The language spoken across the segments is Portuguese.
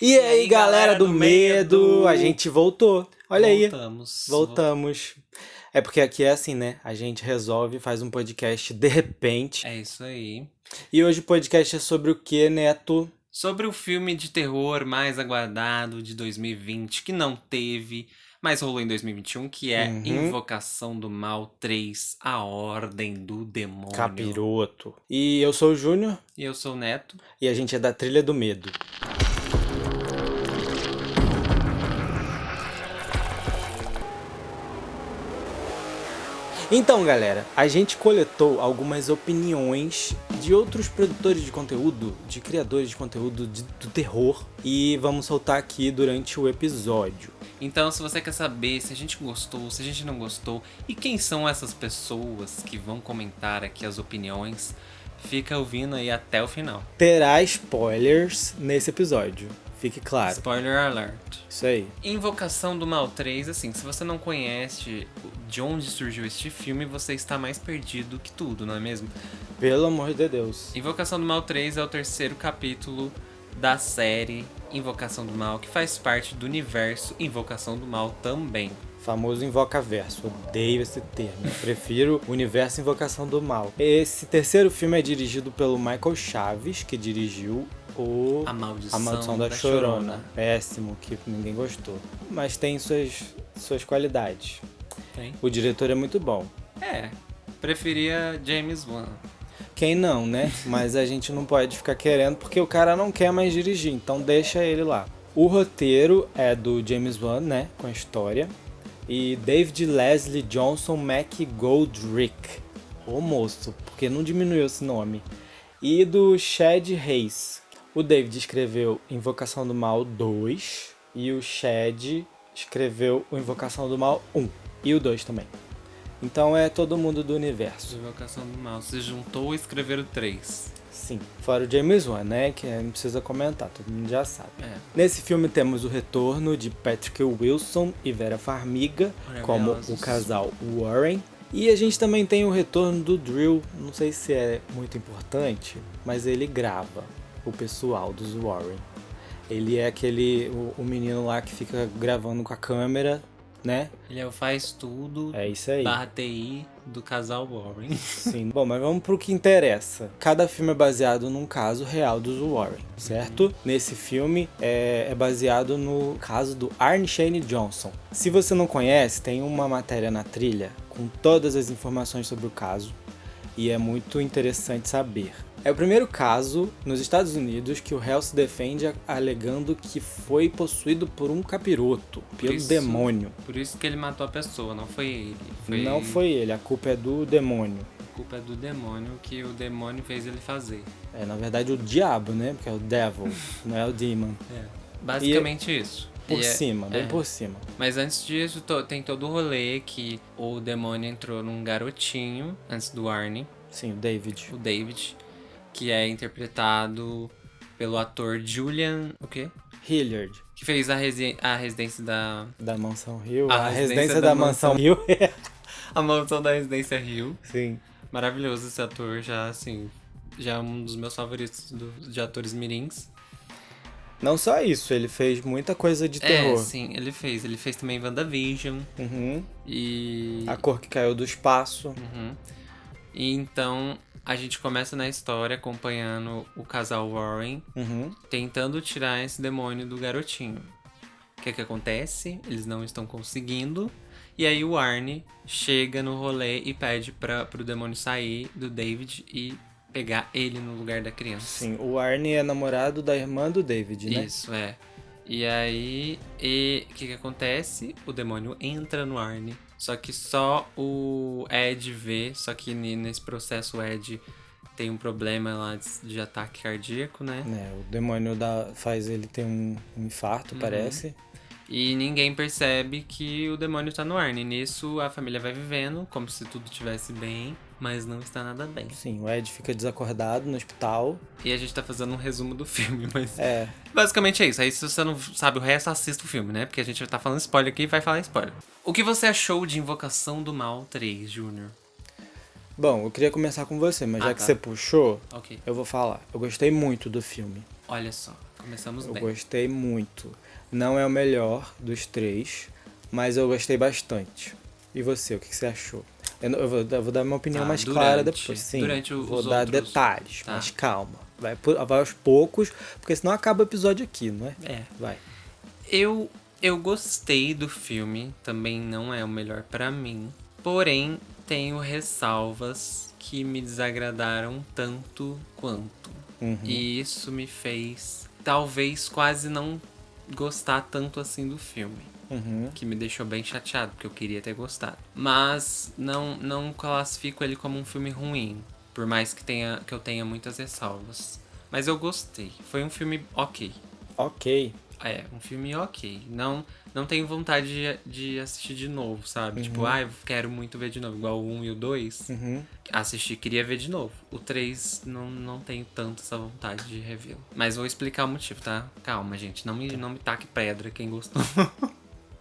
E aí, galera do medo, a gente voltou. Olha aí. Voltamos. É porque aqui é assim, né? A gente resolve, faz um podcast de repente. É isso aí. E hoje o podcast é sobre o que, Neto? Sobre o filme de terror mais aguardado de 2020, que não teve, mas rolou em 2021, que é Invocação do Mal 3, A Ordem do Demônio. Capiroto. E eu sou o Júnior. E eu sou o Neto. E a gente é da Trilha do Medo. Então, galera, a gente coletou algumas opiniões de outros produtores de conteúdo, de criadores de conteúdo do terror, e vamos soltar aqui durante o episódio. Então, se você quer saber se a gente gostou, se a gente não gostou, e quem são essas pessoas que vão comentar aqui as opiniões, fica ouvindo aí até o final. Terá spoilers nesse episódio. Fique claro. Spoiler alert. Isso aí. Invocação do Mal 3, assim, se você não conhece de onde surgiu este filme, você está mais perdido que tudo, não é mesmo? Pelo amor de Deus. Invocação do Mal 3 é o terceiro capítulo da série Invocação do Mal, que faz parte do universo Invocação do Mal também. Famoso Invocaverso. Odeio esse termo. Eu prefiro o universo Invocação do Mal. Esse terceiro filme é dirigido pelo Michael Chaves, que dirigiu o A Maldição da Chorona. Chorona. Péssimo, que ninguém gostou. Mas tem suas qualidades. Tem? O diretor é muito bom. É, preferia James Wan. Quem não, né? Mas a gente não pode ficar querendo porque o cara não quer mais dirigir, então deixa ele lá. O roteiro é do James Wan, né? Com a história. E David Leslie Johnson McGoldrick. Ô moço, porque não diminuiu esse nome. E do Chad Hayes. O David escreveu Invocação do Mal 2 e o Chad escreveu o Invocação do Mal 1 e o 2 também. Então é todo mundo do universo. Invocação do Mal se juntou e escreveram 3. Sim, fora o James Wan, né? Que não precisa comentar, todo mundo já sabe. É. Nesse filme temos o retorno de Patrick Wilson e Vera Farmiga como o casal Warren. E a gente também tem o retorno do Drill, não sei se é muito importante, mas ele grava o pessoal dos Warren. Ele é o menino lá que fica gravando com a câmera, né? Ele é o faz tudo É isso aí. /TI do casal Warren. Sim, bom, mas vamos pro que interessa. Cada filme é baseado num caso real dos Warren, certo? Nesse filme é baseado no caso do Arne Shane Johnson. Se você não conhece, tem uma matéria na trilha com todas as informações sobre o caso e é muito interessante saber. É o primeiro caso nos Estados Unidos que o réu se defende alegando que foi possuído por um capiroto, pelo demônio. Por isso que ele matou a pessoa, não foi ele. Não foi ele, a culpa é do demônio. A culpa é do demônio, que o demônio fez ele fazer. É, na verdade, o diabo, né? Porque é o devil, não é o demon. É, basicamente isso. Por cima, bem por cima. Mas antes disso, tem todo o rolê que o demônio entrou num garotinho, antes do Arne. Sim, o David. O David, que é interpretado pelo ator Julian... O quê? Hilliard. Que fez a residência da... Da Mansão Hill. A residência da Mansão Hill. A mansão da Residência Hill. Sim. Maravilhoso esse ator, já assim... Já é um dos meus favoritos de atores mirins. Não só isso, ele fez muita coisa de terror. Sim, ele fez. Ele fez também WandaVision. E... A Cor que Caiu do Espaço. E então... A gente começa na história acompanhando o casal Warren tentando tirar esse demônio do garotinho. O que acontece? Eles não estão conseguindo. E aí o Arne chega no rolê e pede pro demônio sair do David e pegar ele no lugar da criança. Sim, o Arne é namorado da irmã do David, né? Isso, é. E aí, o que acontece? O demônio entra no Arne. Só que só o Ed vê, só que nesse processo o Ed tem um problema lá de ataque cardíaco, né? O demônio faz ele ter um infarto, parece. E ninguém percebe que o demônio tá no Arne. Nisso a família vai vivendo como se tudo estivesse bem, mas não está nada bem. Sim, o Ed fica desacordado no hospital. E a gente tá fazendo um resumo do filme, mas... É. Basicamente é isso. Aí se você não sabe o resto, assista o filme, né? Porque a gente tá falando spoiler aqui e vai falar spoiler. O que você achou de Invocação do Mal 3, Júnior? Bom, eu queria começar com você, mas já que você puxou, Ok. eu vou falar. Eu gostei muito do filme. Olha só. Começamos Eu bem. gostei muito. Não é o melhor dos três, mas eu gostei bastante. E você, o que você achou? Eu vou dar minha opinião mais clara depois. Sim, durante vou os dar outros... detalhes, mas calma. Vai aos poucos, porque senão acaba o episódio aqui, não é? Vai. Eu gostei do filme, também não é o melhor pra mim. Porém, tenho ressalvas que me desagradaram tanto quanto. E isso me fez, talvez, quase não gostar tanto assim do filme. Que me deixou bem chateado, porque eu queria ter gostado. Mas não classifico ele como um filme ruim, por mais que eu tenha muitas ressalvas. Mas eu gostei. Foi um filme ok. Ok. É, um filme ok. Não tenho vontade de assistir de novo, sabe? Tipo, eu quero muito ver de novo. Igual o 1 e o 2. Assisti, queria ver de novo. O 3, não tenho tanto essa vontade de revê-lo. Mas vou explicar o motivo, tá? Calma, gente. Não me taque pedra quem gostou.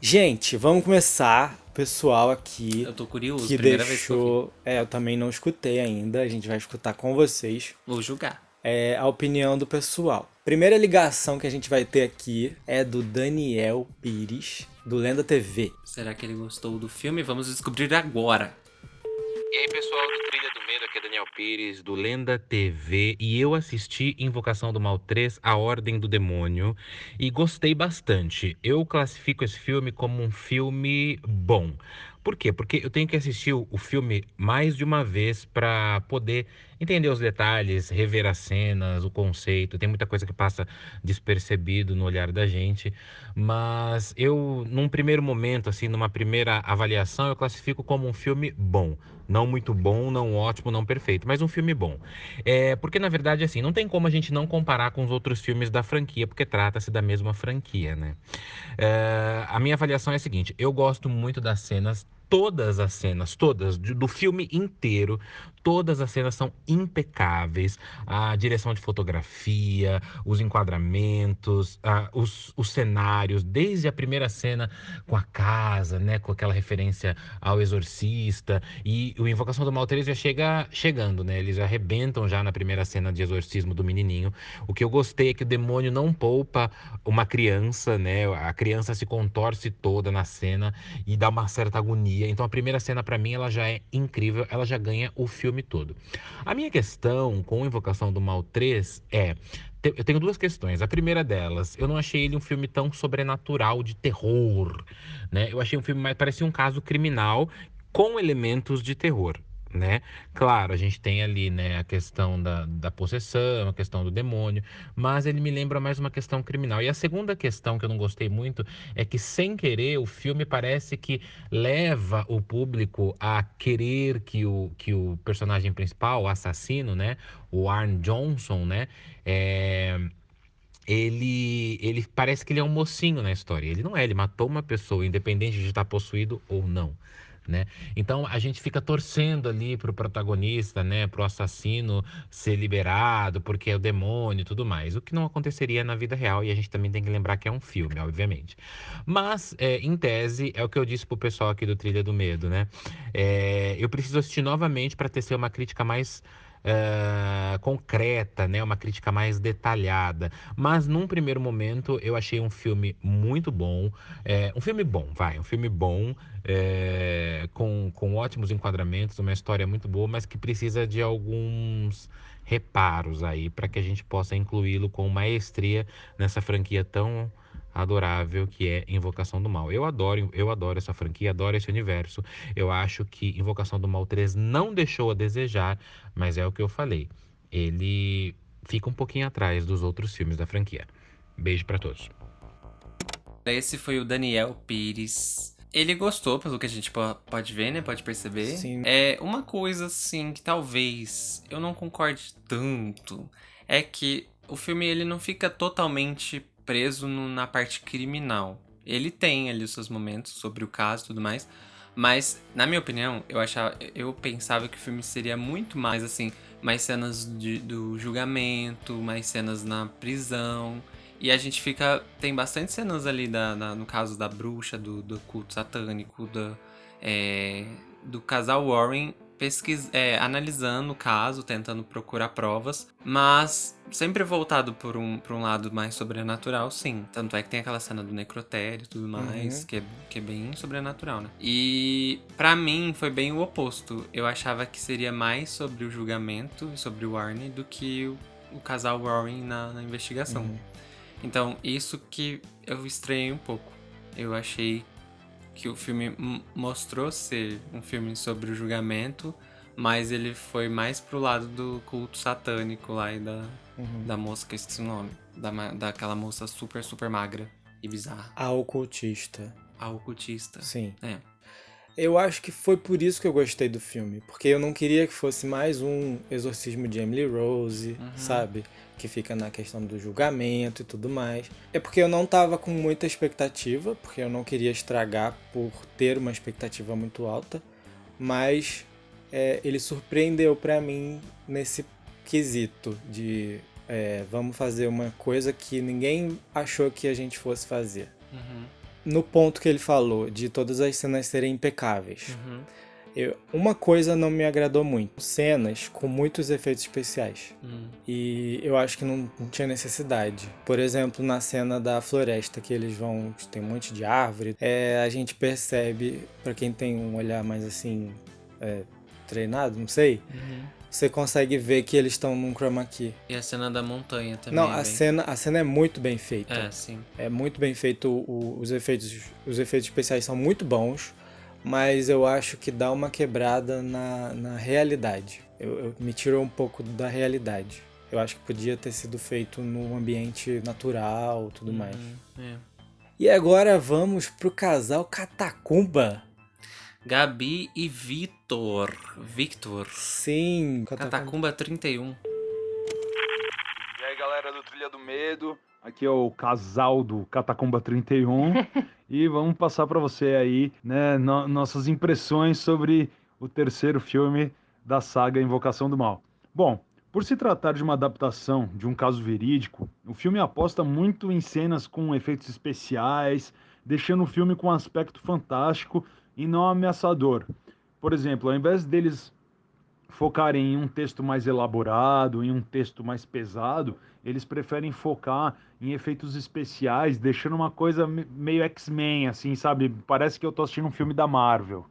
Gente, vamos começar. Pessoal aqui. Eu tô curioso, que primeira vez que eu vi. Eu também não escutei ainda. A gente vai escutar com vocês. Vou julgar. A opinião do pessoal. Primeira ligação que a gente vai ter aqui é do Daniel Pires, do Lenda TV. Será que ele gostou do filme? Vamos descobrir agora. E aí, pessoal do Trilha do Medo, aqui é Daniel Pires, do Lenda TV, e eu assisti Invocação do Mal 3, A Ordem do Demônio, e gostei bastante. Eu classifico esse filme como um filme bom. Por quê? Porque eu tenho que assistir o filme mais de uma vez para poder entender os detalhes, rever as cenas, o conceito. Tem muita coisa que passa despercebido no olhar da gente, mas eu, num primeiro momento, assim, numa primeira avaliação, eu classifico como um filme bom. Não muito bom, não ótimo, não perfeito, mas um filme bom. Porque, na verdade, assim, não tem como a gente não comparar com os outros filmes da franquia, porque trata-se da mesma franquia, né? A minha avaliação é a seguinte: eu gosto muito das cenas, todas as cenas, todas, do filme inteiro, todas as cenas são impecáveis. A direção de fotografia, os enquadramentos, os cenários, desde a primeira cena com a casa, né, com aquela referência ao Exorcista, e o Invocação do Mal 3 já chega chegando, né? Eles arrebentam já na primeira cena de exorcismo do menininho. O que eu gostei é que o demônio não poupa uma criança, né? A criança se contorce toda na cena e dá uma certa agonia. Então a primeira cena para mim ela já é incrível, ela já ganha o filme todo. A minha questão com Invocação do Mal 3 eu tenho duas questões. A primeira delas, eu não achei ele um filme tão sobrenatural de terror, né? Eu achei um filme mais parecia um caso criminal com elementos de terror, né? Claro, a gente tem ali, né, a questão da possessão, a questão do demônio, mas ele me lembra mais uma questão criminal. E a segunda questão que eu não gostei muito é que, sem querer, o filme parece que leva o público a querer que o personagem principal, o assassino, né, o Arn Johnson, né, ele parece que ele é um mocinho na história. Ele não é, ele matou uma pessoa, independente de estar possuído ou não, né? Então a gente fica torcendo ali pro protagonista, né, pro assassino ser liberado, porque é o demônio e tudo mais. O que não aconteceria na vida real, e a gente também tem que lembrar que é um filme, obviamente. Mas, em tese, é o que eu disse pro pessoal aqui do Trilha do Medo, né? Eu preciso assistir novamente para tecer uma crítica mais concreta, né? Uma crítica mais detalhada. Mas num primeiro momento eu achei um filme muito bom. Um filme bom, um filme bom, com ótimos enquadramentos, uma história muito boa, mas que precisa de alguns reparos aí para que a gente possa incluí-lo com maestria nessa franquia tão adorável que é Invocação do Mal. Eu adoro essa franquia, adoro esse universo. Eu acho que Invocação do Mal 3 não deixou a desejar, mas é o que eu falei. Ele fica um pouquinho atrás dos outros filmes da franquia. Beijo pra todos. Esse foi o Daniel Pires. Ele gostou, pelo que a gente pode ver, né? Pode perceber. Sim. Uma coisa, assim, que talvez eu não concorde tanto é que o filme ele não fica totalmente preso na parte criminal. Ele tem ali os seus momentos sobre o caso e tudo mais. Mas, na minha opinião, eu pensava que o filme seria muito mais, assim, mais cenas do julgamento, mais cenas na prisão. E a gente tem bastante cenas ali, no caso da bruxa, do culto satânico, do casal Warren analisando o caso, tentando procurar provas, mas sempre voltado por um lado mais sobrenatural, sim. Tanto é que tem aquela cena do necrotério e tudo mais, que é bem sobrenatural, né? E pra mim foi bem o oposto. Eu achava que seria mais sobre o julgamento e sobre o Warren do que o casal Warren na investigação. Então, isso que eu estranhei um pouco. Eu achei que o filme mostrou ser um filme sobre o julgamento, mas ele foi mais pro lado do culto satânico lá e da moça, que eu esqueci o nome, daquela moça super, super magra e bizarra. A ocultista. A ocultista. Sim. É. Eu acho que foi por isso que eu gostei do filme, porque eu não queria que fosse mais um exorcismo de Emily Rose, sabe? Que fica na questão do julgamento e tudo mais. É porque eu não tava com muita expectativa, porque eu não queria estragar por ter uma expectativa muito alta, mas ele surpreendeu pra mim nesse quesito de vamos fazer uma coisa que ninguém achou que a gente fosse fazer. No ponto que ele falou, de todas as cenas serem impecáveis. Uma coisa não me agradou muito. Cenas com muitos efeitos especiais. E eu acho que não tinha necessidade. Por exemplo, na cena da floresta, que eles vão... Tem um monte de árvore. A gente percebe, pra quem tem um olhar mais assim... treinado, não sei... Você consegue ver que eles estão num chroma key. E a cena da montanha também. Não, a cena é muito bem feita. Sim. É muito bem feito. Os efeitos especiais são muito bons, mas eu acho que dá uma quebrada na realidade. Me tirou um pouco da realidade. Eu acho que podia ter sido feito num ambiente natural e tudo mais. E agora vamos pro casal Catacumba. Gabi e Victor. Sim. Catacumba 31. E aí, galera do Trilha do Medo. Aqui é o casal do Catacumba 31. E vamos passar para você aí, né, nossas impressões sobre o terceiro filme da saga Invocação do Mal. Bom, por se tratar de uma adaptação de um caso verídico, o filme aposta muito em cenas com efeitos especiais, deixando o filme com um aspecto fantástico e não ameaçador. Por exemplo, ao invés deles focarem em um texto mais elaborado, em um texto mais pesado, eles preferem focar em efeitos especiais, deixando uma coisa meio X-Men, assim, sabe? Parece que eu tô assistindo um filme da Marvel.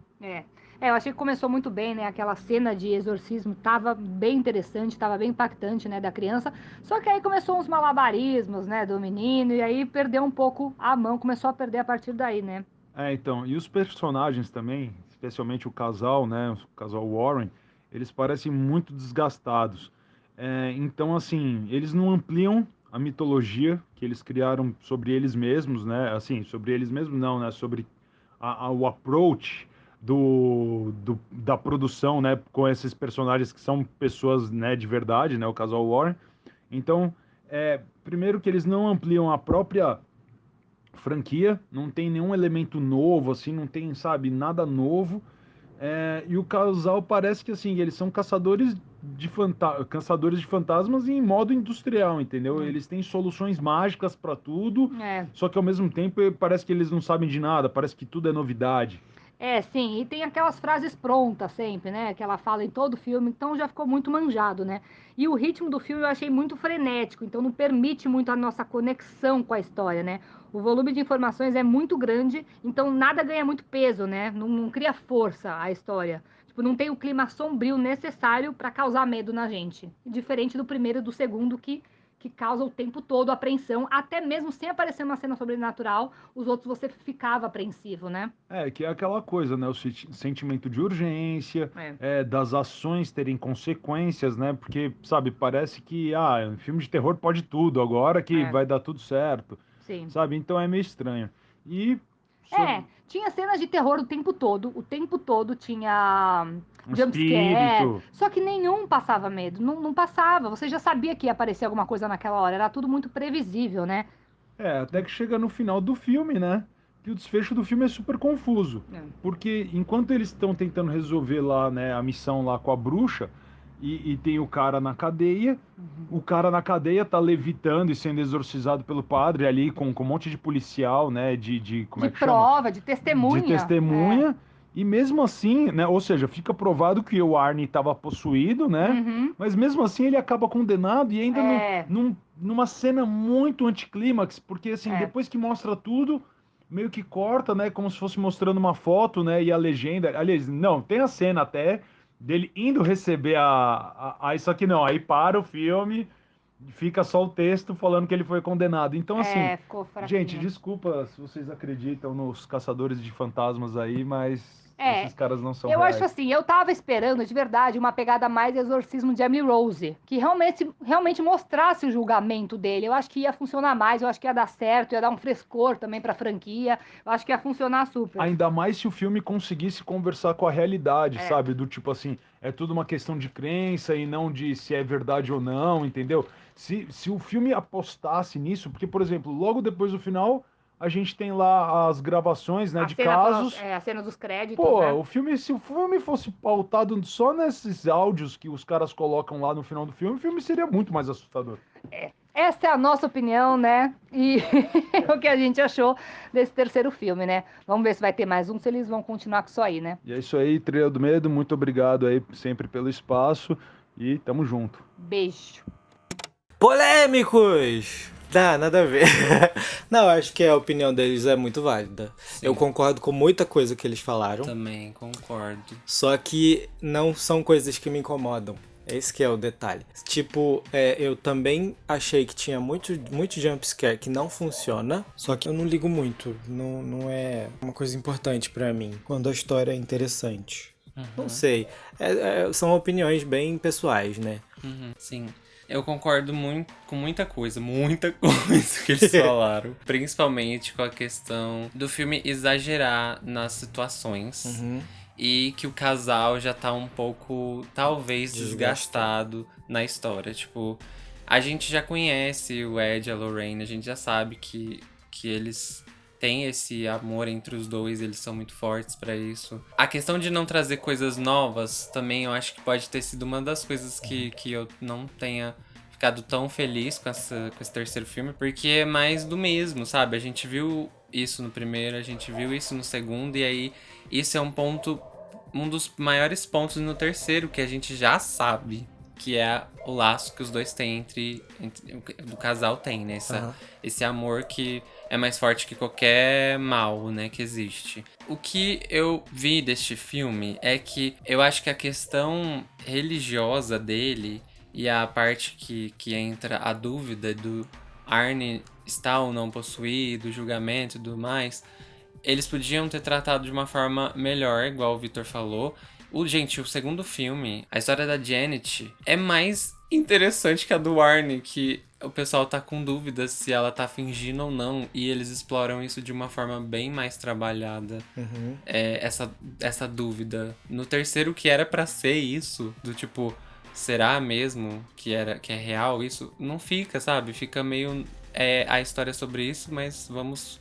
Eu achei que começou muito bem, né? Aquela cena de exorcismo tava bem interessante, tava bem impactante, né, da criança. Só que aí começou uns malabarismos, né, do menino, e aí perdeu um pouco a mão, começou a perder a partir daí, né? Então, e os personagens também, especialmente o casal, né, o casal Warren, eles parecem muito desgastados. Então, assim, eles não ampliam a mitologia que eles criaram sobre eles mesmos, né, assim, sobre eles mesmos não, né, sobre o approach da produção, né, com esses personagens que são pessoas, né, de verdade, né, o casal Warren. Então, primeiro que eles não ampliam a própria franquia, não tem nenhum elemento novo, assim, não tem, sabe, nada novo. E o casal parece que, assim, eles são caçadores de fantasmas em modo industrial, entendeu? Eles têm soluções mágicas para tudo, só que ao mesmo tempo parece que eles não sabem de nada, parece que tudo é novidade. Sim, e tem aquelas frases prontas sempre, né, que ela fala em todo filme, então já ficou muito manjado, né? E o ritmo do filme eu achei muito frenético, então não permite muito a nossa conexão com a história, né? O volume de informações é muito grande, então nada ganha muito peso, né? Não cria força a história. Tipo, não tem o clima sombrio necessário para causar medo na gente. Diferente do primeiro e do segundo, que causa o tempo todo apreensão, até mesmo sem aparecer uma cena sobrenatural, os outros você ficava apreensivo, né? Que é aquela coisa, né? O sentimento de urgência, das ações terem consequências, né? Porque, sabe, parece que, filme de terror pode tudo, agora que vai dar tudo certo. Sim. Sabe? Então é meio estranho. E... tinha cenas de terror o tempo todo tinha jumpscare, só que nenhum passava medo, não passava, você já sabia que ia aparecer alguma coisa naquela hora, era tudo muito previsível, né? Até que chega no final do filme, né? Que o desfecho do filme é super confuso. Porque enquanto eles estão tentando resolver lá, né, a missão lá com a bruxa, e tem o cara na cadeia, o cara na cadeia tá levitando e sendo exorcizado pelo padre ali, com um monte de policial, né, como é que prova, chama? de testemunha. De testemunha, E mesmo assim, né? Ou seja, fica provado que o Arnie estava possuído, né? Uhum. Mas mesmo assim ele acaba condenado e ainda numa cena muito anticlímax, porque assim, depois que mostra tudo, meio que corta, né? Como se fosse mostrando uma foto, né? E a legenda. Aliás, não, tem a cena até dele indo receber isso aqui não, aí para o filme, fica só o texto falando que ele foi condenado. Então, assim, Ficou gente, fraquinho. desculpa se vocês acreditam nos caçadores de fantasmas aí, mas esses caras não são Eu acho reais. assim, eu tava esperando de verdade uma pegada mais exorcismo de Emily Rose, que realmente mostrasse o julgamento dele. Eu acho que ia funcionar mais, eu acho que ia dar certo, ia dar um frescor também pra franquia. Eu acho que ia funcionar super. Ainda mais se o filme conseguisse conversar com a realidade, sabe? Do tipo assim, é tudo uma questão de crença e não de se é verdade ou não, entendeu? Se o filme apostasse nisso, porque, por exemplo, logo depois do final, a gente tem lá as gravações, né, de casos. A cena dos créditos, Pô, né? se o filme fosse pautado só nesses áudios que os caras colocam lá no final do filme, o filme seria muito mais assustador. Essa é a nossa opinião, né? E o que a gente achou desse terceiro filme, né? Vamos ver se vai ter mais um, se eles vão continuar com isso aí, né? E é isso aí, Trilha do Medo, muito obrigado aí sempre pelo espaço e tamo junto. Beijo. Polêmicos! Nada a ver. Não, acho que a opinião deles é muito válida. Sim. Eu concordo com muita coisa que eles falaram. Também concordo. Só que não são coisas que me incomodam. Esse que é o detalhe. Tipo, eu também achei que tinha muito jumpscare que não funciona. Só que eu não ligo muito. Não é uma coisa importante pra mim. Quando a história é interessante. Não sei. São opiniões bem pessoais, né? Sim. Eu concordo com muita coisa que eles falaram. Principalmente com a questão do filme exagerar nas situações. E que o casal já tá um pouco, talvez, desgastado na história. Tipo, a gente já conhece o Ed e a Lorraine, a gente já sabe que eles têm esse amor entre os dois, eles são muito fortes pra isso. A questão de não trazer coisas novas também, eu acho que pode ter sido uma das coisas que eu não tenha ficado tão feliz com esse terceiro filme, porque é mais do mesmo, sabe? A gente viu isso no primeiro, a gente viu isso no segundo, e aí isso é um dos maiores pontos no terceiro, que a gente já sabe, que é o laço que os dois têm do casal tem, né? Esse amor que é mais forte que qualquer mal, né, que existe. O que eu vi deste filme é que eu acho que a questão religiosa dele e a parte que entra a dúvida do Arnie estar ou não possuído, o julgamento e tudo mais, eles podiam ter tratado de uma forma melhor, igual o Victor falou. O segundo filme, a história da Janet, é mais interessante que a do Arnie, que o pessoal tá com dúvidas se ela tá fingindo ou não, e eles exploram isso de uma forma bem mais trabalhada. Essa dúvida. No terceiro, que era pra ser isso, do tipo, será mesmo que é real isso? Não fica, sabe? Fica meio a história sobre isso, mas vamos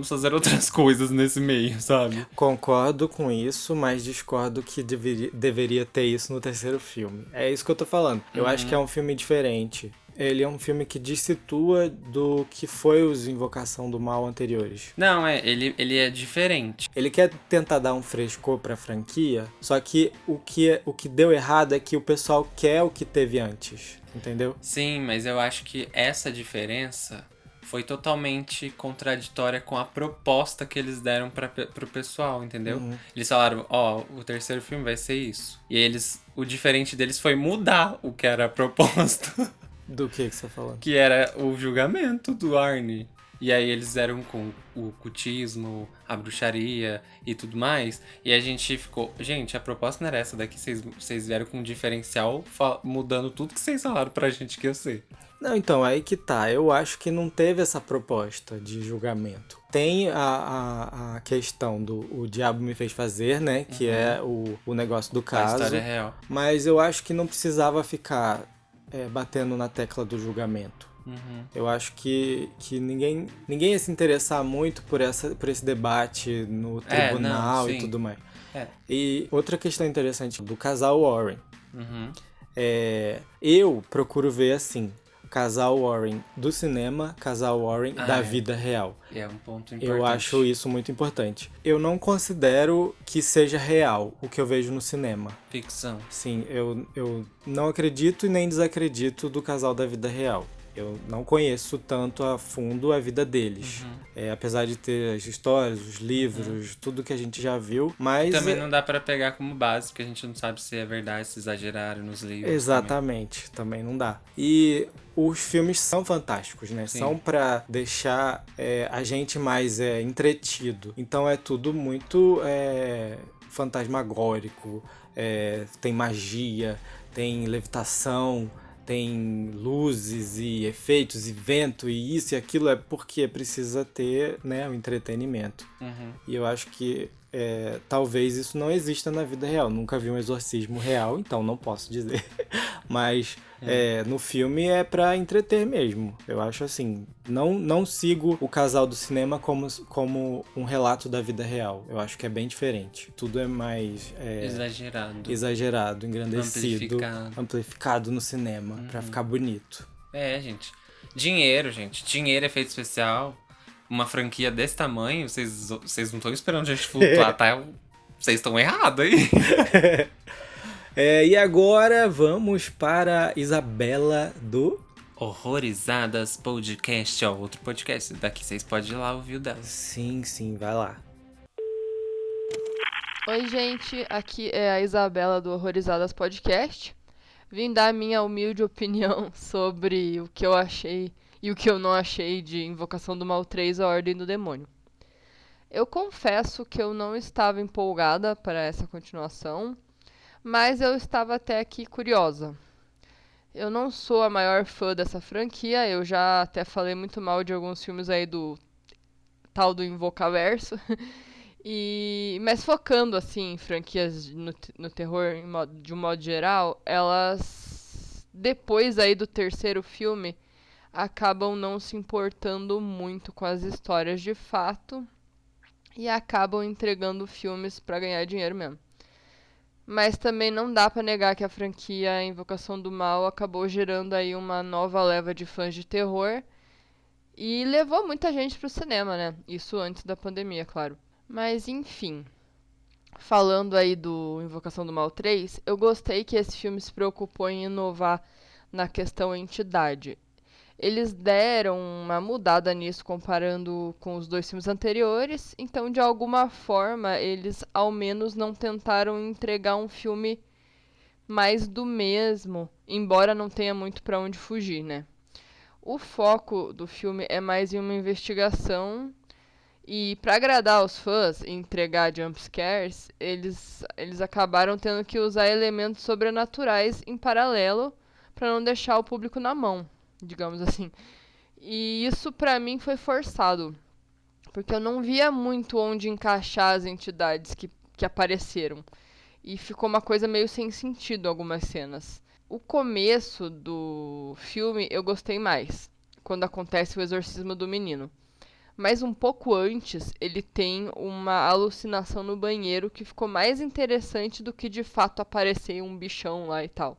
fazer outras coisas nesse meio, sabe? Concordo com isso, mas discordo que deveria ter isso no terceiro filme. É isso que eu tô falando. Eu acho que é um filme diferente. Ele é um filme que destitui do que foi os Invocação do Mal anteriores. Não, ele é diferente. Ele quer tentar dar um frescor pra franquia, só que o que deu errado é que o pessoal quer o que teve antes, entendeu? Sim, mas eu acho que essa diferença foi totalmente contraditória com a proposta que eles deram pro pessoal, entendeu? Eles falaram, o terceiro filme vai ser isso. E o diferente deles foi mudar o que era proposto. Do que você tá falando? Que era o julgamento do Arnie. E aí eles eram com o cultismo, a bruxaria e tudo mais. E a gente ficou... Gente, a proposta não era essa daqui. Vocês vieram com um diferencial mudando tudo que vocês falaram pra gente que ia ser. Não, então, aí que tá. Eu acho que não teve essa proposta de julgamento. Tem a questão do O Diabo Me Fez Fazer, né? Que é o negócio do caso. A história real. Mas eu acho que não precisava ficar batendo na tecla do julgamento. Eu acho que ninguém ia se interessar muito por esse debate no tribunal e tudo mais. E outra questão interessante do casal Warren. Eu procuro ver assim, casal Warren do cinema, casal Warren da vida real. É um ponto importante. Eu acho isso muito importante. Eu não considero que seja real o que eu vejo no cinema. Ficção. Sim, eu não acredito e nem desacredito do casal da vida real. Eu não conheço tanto a fundo a vida deles. Apesar de ter as histórias, os livros, tudo que a gente já viu, mas... Também não dá pra pegar como base, porque a gente não sabe se é verdade, se exageraram nos livros. Exatamente, também não dá. E os filmes são fantásticos, né? Sim. São pra deixar a gente mais entretido. Então é tudo muito fantasmagórico, tem magia, tem levitação, tem luzes e efeitos e vento e isso e aquilo, é porque precisa ter, né, o entretenimento. E eu acho que talvez isso não exista na vida real. Nunca vi um exorcismo real, então não posso dizer. Mas no filme é pra entreter mesmo. Eu acho assim, não sigo o casal do cinema como um relato da vida real. Eu acho que é bem diferente. Tudo é mais... exagerado, engrandecido, amplificado no cinema, pra ficar bonito. Gente. Dinheiro, efeito especial. Uma franquia desse tamanho, vocês não estão esperando a gente flutuar, tá? Vocês estão errados aí. E agora vamos para Isabela do... Horrorizadas Podcast, outro podcast. Daqui vocês podem ir lá ouvir o dela. Sim, vai lá. Oi, gente, aqui é a Isabela do Horrorizadas Podcast. Vim dar minha humilde opinião sobre o que eu achei e o que eu não achei de Invocação do Mal 3, A Ordem do Demônio. Eu confesso que eu não estava empolgada para essa continuação, mas eu estava até aqui curiosa. Eu não sou a maior fã dessa franquia, eu já até falei muito mal de alguns filmes aí do tal do Invocaverso. Mas focando assim em franquias no terror de um modo geral, elas depois aí do terceiro filme acabam não se importando muito com as histórias de fato e acabam entregando filmes pra ganhar dinheiro mesmo. Mas também não dá pra negar que a franquia Invocação do Mal acabou gerando aí uma nova leva de fãs de terror e levou muita gente pro cinema, né? Isso antes da pandemia, claro. Mas enfim, falando aí do Invocação do Mal 3, eu gostei que esse filme se preocupou em inovar na questão entidade. Eles deram uma mudada nisso comparando com os dois filmes anteriores, então de alguma forma eles ao menos não tentaram entregar um filme mais do mesmo, embora não tenha muito pra onde fugir, né? O foco do filme é mais em uma investigação e para agradar os fãs e entregar jumpscares, eles acabaram tendo que usar elementos sobrenaturais em paralelo para não deixar o público na mão, digamos assim. E isso pra mim foi forçado, porque eu não via muito onde encaixar as entidades que apareceram. E ficou uma coisa meio sem sentido algumas cenas. O começo do filme eu gostei mais, quando acontece o exorcismo do menino. Mas um pouco antes, ele tem uma alucinação no banheiro que ficou mais interessante do que de fato aparecer um bichão lá e tal.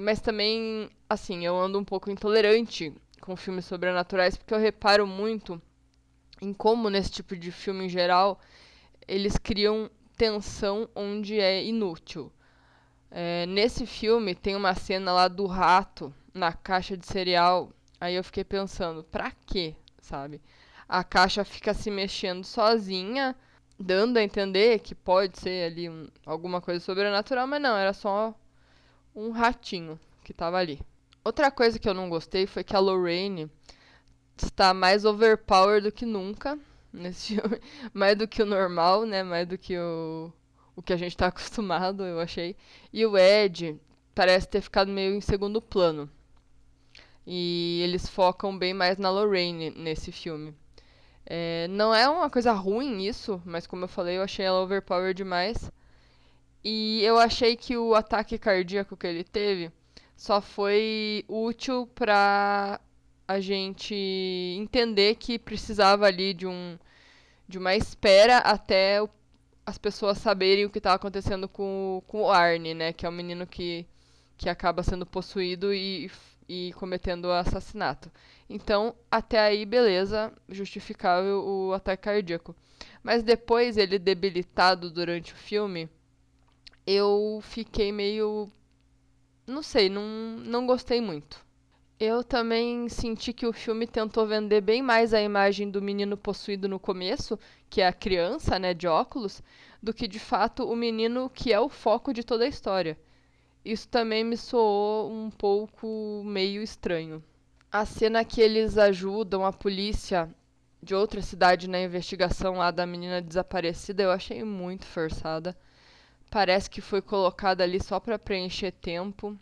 Mas também, assim, eu ando um pouco intolerante com filmes sobrenaturais, porque eu reparo muito em como, nesse tipo de filme em geral, eles criam tensão onde é inútil. Nesse filme, tem uma cena lá do rato na caixa de cereal. Aí eu fiquei pensando, pra quê, sabe? A caixa fica se mexendo sozinha, dando a entender que pode ser ali alguma coisa sobrenatural, mas não, era só um ratinho que tava ali. Outra coisa que eu não gostei foi que a Lorraine está mais overpowered do que nunca nesse filme. Mais do que o normal, né? Mais do que o que a gente tá acostumado, eu achei. E o Ed parece ter ficado meio em segundo plano. E eles focam bem mais na Lorraine nesse filme. Não é uma coisa ruim isso, mas como eu falei, eu achei ela overpowered demais. E eu achei que o ataque cardíaco que ele teve só foi útil pra a gente entender que precisava ali de uma espera até as pessoas saberem o que estava acontecendo com o Arne, né? Que é o menino que acaba sendo possuído e e cometendo o assassinato. Então, até aí, beleza, justificável o ataque cardíaco. Mas depois, ele debilitado durante o filme, eu fiquei meio... Não sei, não gostei muito. Eu também senti que o filme tentou vender bem mais a imagem do menino possuído no começo, que é a criança, né, de óculos, do que de fato o menino que é o foco de toda a história. Isso também me soou um pouco meio estranho. A cena que eles ajudam a polícia de outra cidade na investigação lá da menina desaparecida, eu achei muito forçada. Parece que foi colocada ali só para preencher tempo.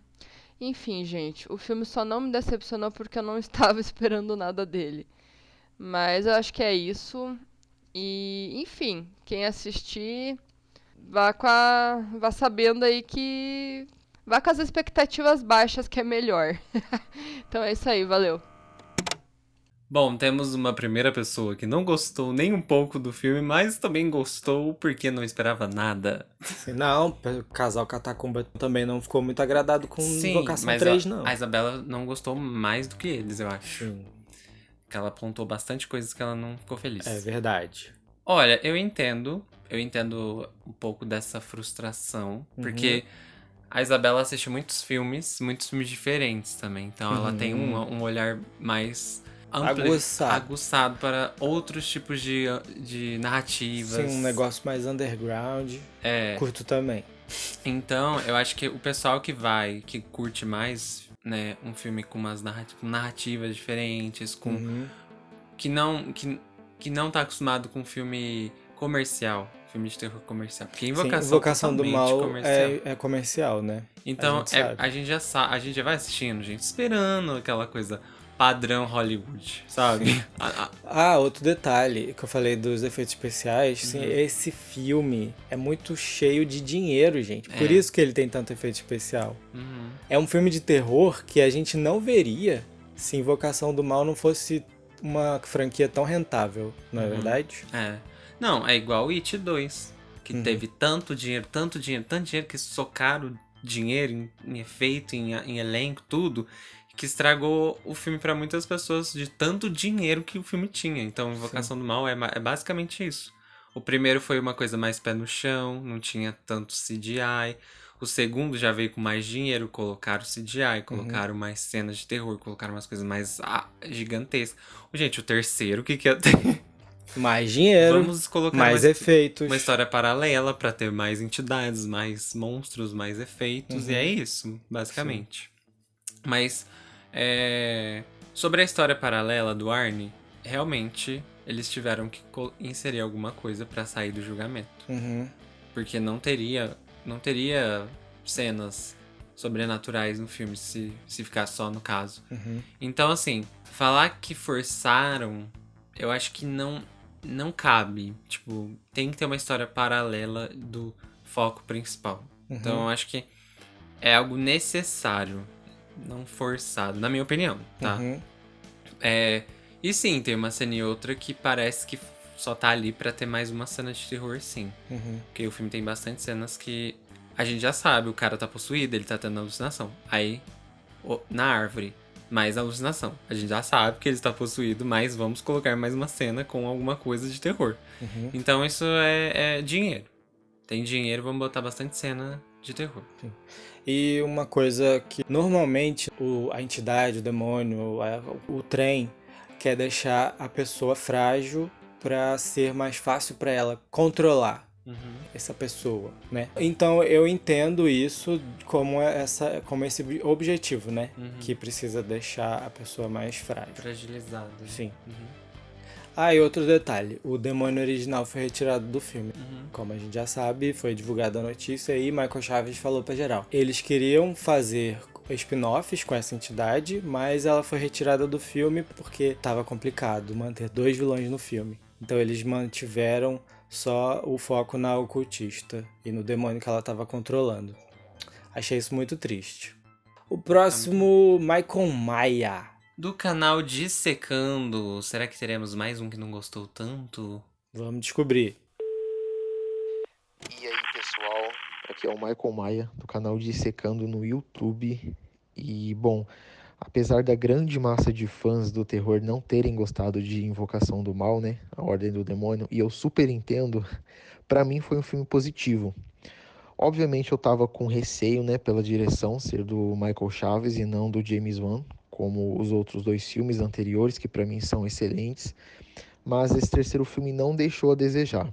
Enfim, gente, o filme só não me decepcionou porque eu não estava esperando nada dele. Mas eu acho que é isso. E, enfim, quem assistir, vá sabendo aí que... Vá com as expectativas baixas, que é melhor. Então é isso aí, valeu. Bom, temos uma primeira pessoa que não gostou nem um pouco do filme, mas também gostou porque não esperava nada. Não, o casal Catacumba também não ficou muito agradado com Invocação mas 3, não. a Isabela não gostou mais do que eles, eu acho. Sim. Que ela apontou bastante coisas que ela não ficou feliz. É verdade. Olha, eu entendo um pouco dessa frustração, porque a Isabela assiste muitos filmes diferentes também. Então ela tem um olhar mais aguçado para outros tipos de narrativas. Sim, um negócio mais underground. Curto também. Então, eu acho que o pessoal que curte mais, né, um filme com umas narrativas diferentes, que não tá acostumado com filme comercial, filme de terror comercial. Porque Invocação do Mal comercial. É comercial, né? Então, a gente já vai assistindo, gente, esperando aquela coisa padrão Hollywood, sabe? Outro detalhe que eu falei dos efeitos especiais, sim, esse filme é muito cheio de dinheiro, gente. Por isso que ele tem tanto efeito especial. É um filme de terror que a gente não veria se Invocação do Mal não fosse uma franquia tão rentável, não é verdade? Não, é igual It 2, que teve tanto dinheiro que socaram dinheiro em efeito, em elenco, tudo, que estragou o filme pra muitas pessoas de tanto dinheiro que o filme tinha. Então, Invocação do Mal é basicamente isso. O primeiro foi uma coisa mais pé no chão, não tinha tanto CGI. O segundo já veio com mais dinheiro, colocaram CGI, colocaram mais cenas de terror, colocaram umas coisas mais gigantescas. Gente, o terceiro, o que ia ter? Mais dinheiro, Vamos colocar mais efeitos. Uma história paralela pra ter mais entidades, mais monstros, mais efeitos. E é isso, basicamente. Sim. Mas, sobre a história paralela do Arnie, realmente eles tiveram que inserir alguma coisa pra sair do julgamento. Porque não teria cenas sobrenaturais no filme se ficar só no caso. Então, assim, falar que forçaram, eu acho que não cabe. Tipo, tem que ter uma história paralela do foco principal. Então, eu acho que é algo necessário, não forçado, na minha opinião, tá? E sim, tem uma cena e outra que parece que só tá ali pra ter mais uma cena de terror, sim. Porque o filme tem bastante cenas que a gente já sabe, o cara tá possuído, ele tá tendo alucinação. Aí, na árvore, mais alucinação. A gente já sabe que ele está possuído, mas vamos colocar mais uma cena com alguma coisa de terror. Então isso é dinheiro. Tem dinheiro, vamos botar bastante cena de terror. Sim. E uma coisa que normalmente a entidade, o demônio, o trem quer deixar a pessoa frágil para ser mais fácil para ela controlar essa pessoa, né? Então eu entendo isso como esse objetivo, né? Que precisa deixar a pessoa mais frágil. Fragilizada. Sim. E outro detalhe, o demônio original foi retirado do filme. Como a gente já sabe, foi divulgada a notícia e Michael Chaves falou pra geral. Eles queriam fazer spin-offs com essa entidade, mas ela foi retirada do filme porque estava complicado manter 2 vilões no filme. Então eles mantiveram só o foco na ocultista e no demônio que ela estava controlando. Achei isso muito triste. O próximo, Michael Maia. Do canal Dissecando, será que teremos mais um que não gostou tanto? Vamos descobrir. E aí, pessoal, aqui é o Michael Maia, do canal Dissecando no YouTube. E, bom, Apesar da grande massa de fãs do terror não terem gostado de Invocação do Mal, né, A Ordem do Demônio, e eu super entendo, pra mim foi um filme positivo. Obviamente eu tava com receio, né, pela direção ser do Michael Chaves e não do James Wan, como os outros 2 filmes anteriores, que pra mim são excelentes, mas esse terceiro filme não deixou a desejar.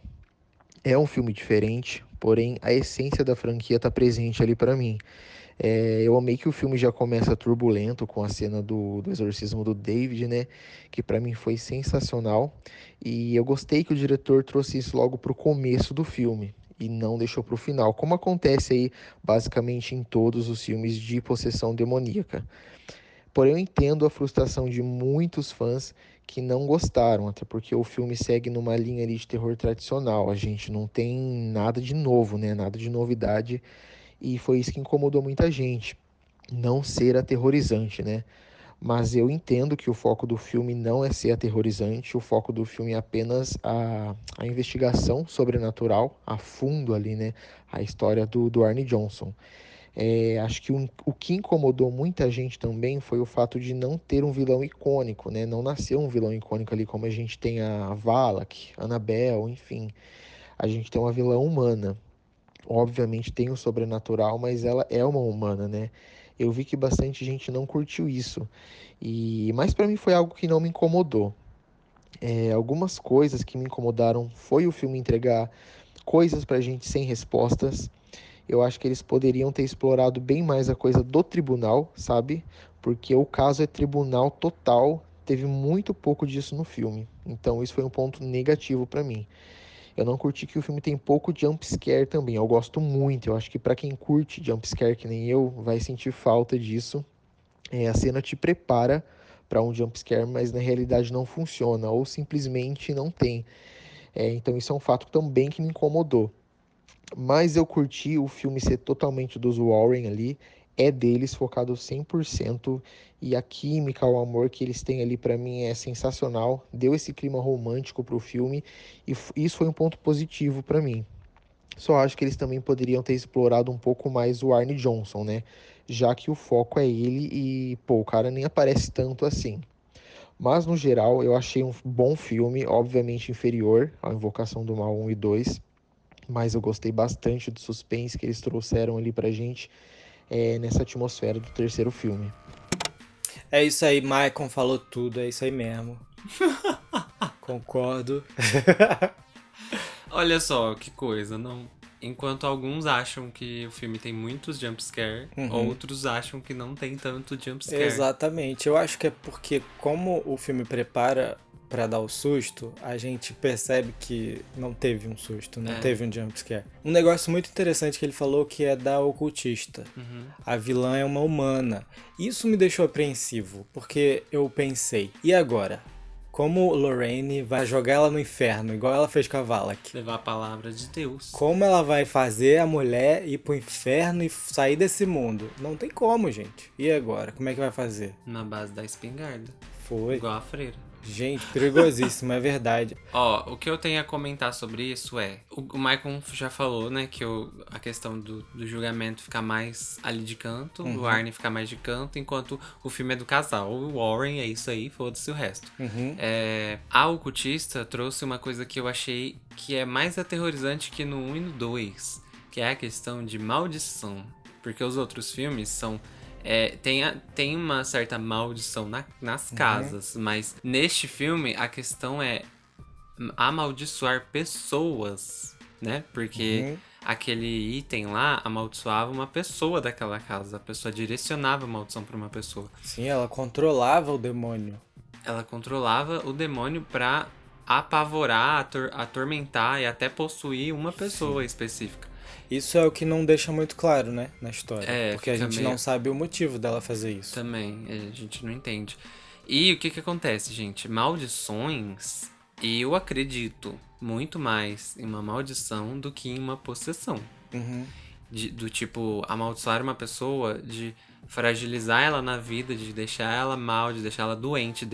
É um filme diferente, porém a essência da franquia tá presente ali pra mim. Eu amei que o filme já começa turbulento com a cena do exorcismo do David, né? Que pra mim foi sensacional. E eu gostei que o diretor trouxe isso logo pro começo do filme e não deixou pro final, como acontece aí basicamente em todos os filmes de possessão demoníaca. Porém, eu entendo a frustração de muitos fãs que não gostaram, até porque o filme segue numa linha ali de terror tradicional. A gente não tem nada de novo, né? Nada de novidade, e foi isso que incomodou muita gente, não ser aterrorizante, né? Mas eu entendo que o foco do filme não é ser aterrorizante, o foco do filme é apenas a investigação sobrenatural, a fundo ali, né? A história do Arne Johnson. Acho que o que incomodou muita gente também foi o fato de não ter um vilão icônico, né? Não nasceu um vilão icônico ali como a gente tem a Valak, Annabelle, enfim. A gente tem uma vilã humana. Obviamente tem o sobrenatural, mas ela é uma humana, né? Eu vi que bastante gente não curtiu isso. Mas para mim foi algo que não me incomodou. Algumas coisas que me incomodaram foi o filme entregar coisas pra gente sem respostas. Eu acho que eles poderiam ter explorado bem mais a coisa do tribunal, sabe? Porque o caso é tribunal total, teve muito pouco disso no filme. Então isso foi um ponto negativo pra mim. Eu não curti que o filme tem pouco jump scare também. Eu gosto muito. Eu acho que pra quem curte jump scare que nem eu, vai sentir falta disso. A cena te prepara pra um jump scare, mas na realidade não funciona ou simplesmente não tem. Então isso é um fato também que me incomodou. Mas eu curti o filme ser totalmente dos Warren ali, é deles, focado 100%, e a química, o amor que eles têm ali pra mim é sensacional, deu esse clima romântico pro filme, e isso foi um ponto positivo pra mim. Só acho que eles também poderiam ter explorado um pouco mais o Arne Johnson, né? Já que o foco é ele e, pô, o cara nem aparece tanto assim. Mas, no geral, eu achei um bom filme, obviamente inferior à Invocação do Mal 1 e 2, mas eu gostei bastante do suspense que eles trouxeram ali pra gente nessa atmosfera do terceiro filme. É isso aí, Maicon falou tudo, é isso aí mesmo. Concordo. Olha só que coisa, não. Enquanto alguns acham que o filme tem muitos jumpscare, outros acham que não tem tanto jumpscare. Exatamente. Eu acho que é porque, como o filme prepara pra dar o susto, a gente percebe que não teve um susto, não teve um jumpscare. Um negócio muito interessante que ele falou que é da ocultista. A vilã é uma humana. Isso me deixou apreensivo, porque eu pensei, e agora? Como Lorraine vai jogar ela no inferno, igual ela fez com a Valak? Levar a palavra de Deus. Como ela vai fazer a mulher ir pro inferno e sair desse mundo? Não tem como, gente. E agora? Como é que vai fazer? Na base da espingarda. Foi. Igual a freira. Gente, perigosíssimo, é verdade. Ó, o que eu tenho a comentar sobre isso é... O Michael já falou, né, que a questão do julgamento ficar mais ali de canto, o Arne ficar mais de canto, enquanto o filme é do casal. O Warren é isso aí, foda-se o resto. A ocultista trouxe uma coisa que eu achei que é mais aterrorizante que no 1 e no 2, que é a questão de maldição. Porque os outros filmes são... tem uma certa maldição nas casas, mas neste filme a questão é amaldiçoar pessoas, né? Porque aquele item lá amaldiçoava uma pessoa daquela casa, a pessoa direcionava a maldição para uma pessoa. Sim, ela controlava o demônio. Ela controlava o demônio pra apavorar, atormentar e até possuir uma pessoa específica. Isso é o que não deixa muito claro, né, na história. Porque a gente meio... não sabe o motivo dela fazer isso. Também, a gente não entende. E o que acontece, gente? Maldições, eu acredito muito mais em uma maldição do que em uma possessão. Do tipo, amaldiçoar uma pessoa, de fragilizar ela na vida, de deixar ela mal, de deixar ela doente,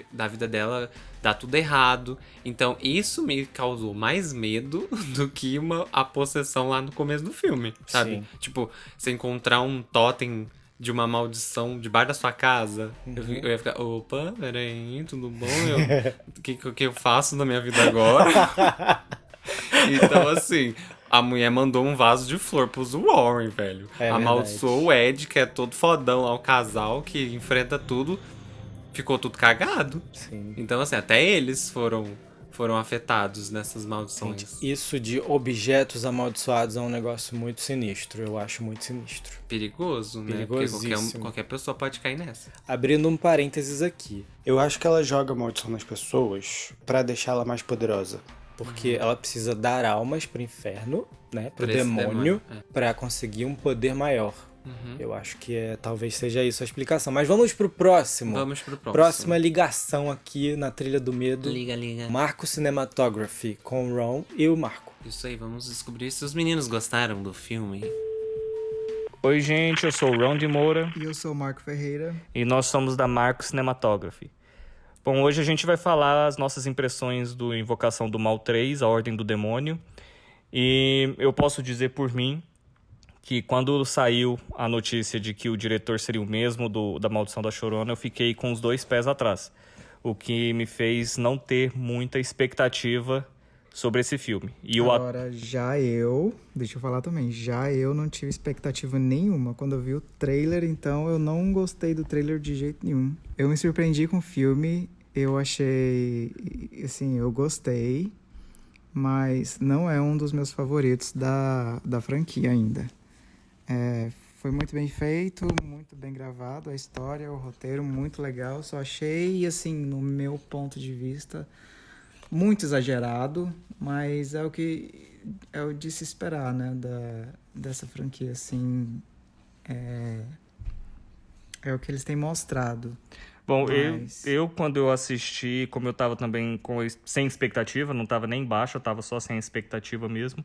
da vida dela dar tudo errado. Então isso me causou mais medo do que a possessão lá no começo do filme, sabe? Sim. Tipo, você encontrar um totem de uma maldição debaixo da sua casa, eu ia ficar, opa, peraí, tudo bom? O que eu faço na minha vida agora? Então, assim, a mulher mandou um vaso de flor pros Warren, velho. Amaldiçoou o Ed, que é todo fodão lá, o casal que enfrenta tudo. Ficou tudo cagado. Sim. Então, assim, até eles foram afetados nessas maldições. Gente, isso de objetos amaldiçoados é um negócio muito sinistro. Eu acho muito sinistro. Perigoso, né? Perigosíssimo. Porque qualquer pessoa pode cair nessa. Abrindo um parênteses aqui. Eu acho que ela joga maldição nas pessoas pra deixar ela mais poderosa. Porque ela precisa dar almas pro inferno, né? Pro Pra esse demônio, demônio, pra conseguir um poder maior. Eu acho que talvez seja isso a explicação. Mas vamos pro próximo. Vamos pro próximo. Próxima ligação aqui na Trilha do Medo. Liga. Marco Cinematography com o Ron e o Marco. Isso aí, vamos descobrir se os meninos gostaram do filme. Oi, gente, eu sou o Ron de Moura. E eu sou o Marco Ferreira. E nós somos da Marco Cinematography. Bom, hoje a gente vai falar as nossas impressões do Invocação do Mal 3, A Ordem do Demônio. E eu posso dizer por mim que quando saiu a notícia de que o diretor seria o mesmo da Maldição da Chorona, eu fiquei com os 2 pés atrás. O que me fez não ter muita expectativa sobre esse filme. Agora, deixa eu falar também, já eu não tive expectativa nenhuma quando eu vi o trailer, então eu não gostei do trailer de jeito nenhum. Eu me surpreendi com o filme, eu achei, assim, eu gostei, mas não é um dos meus favoritos da franquia ainda. Foi muito bem feito, muito bem gravado, a história, o roteiro, muito legal. Só achei, assim, no meu ponto de vista, muito exagerado, mas é o que é o de se esperar, né, dessa franquia, assim, é o que eles têm mostrado. Bom, eu quando eu assisti, como eu tava também sem expectativa, não tava nem baixo, eu tava só sem expectativa mesmo.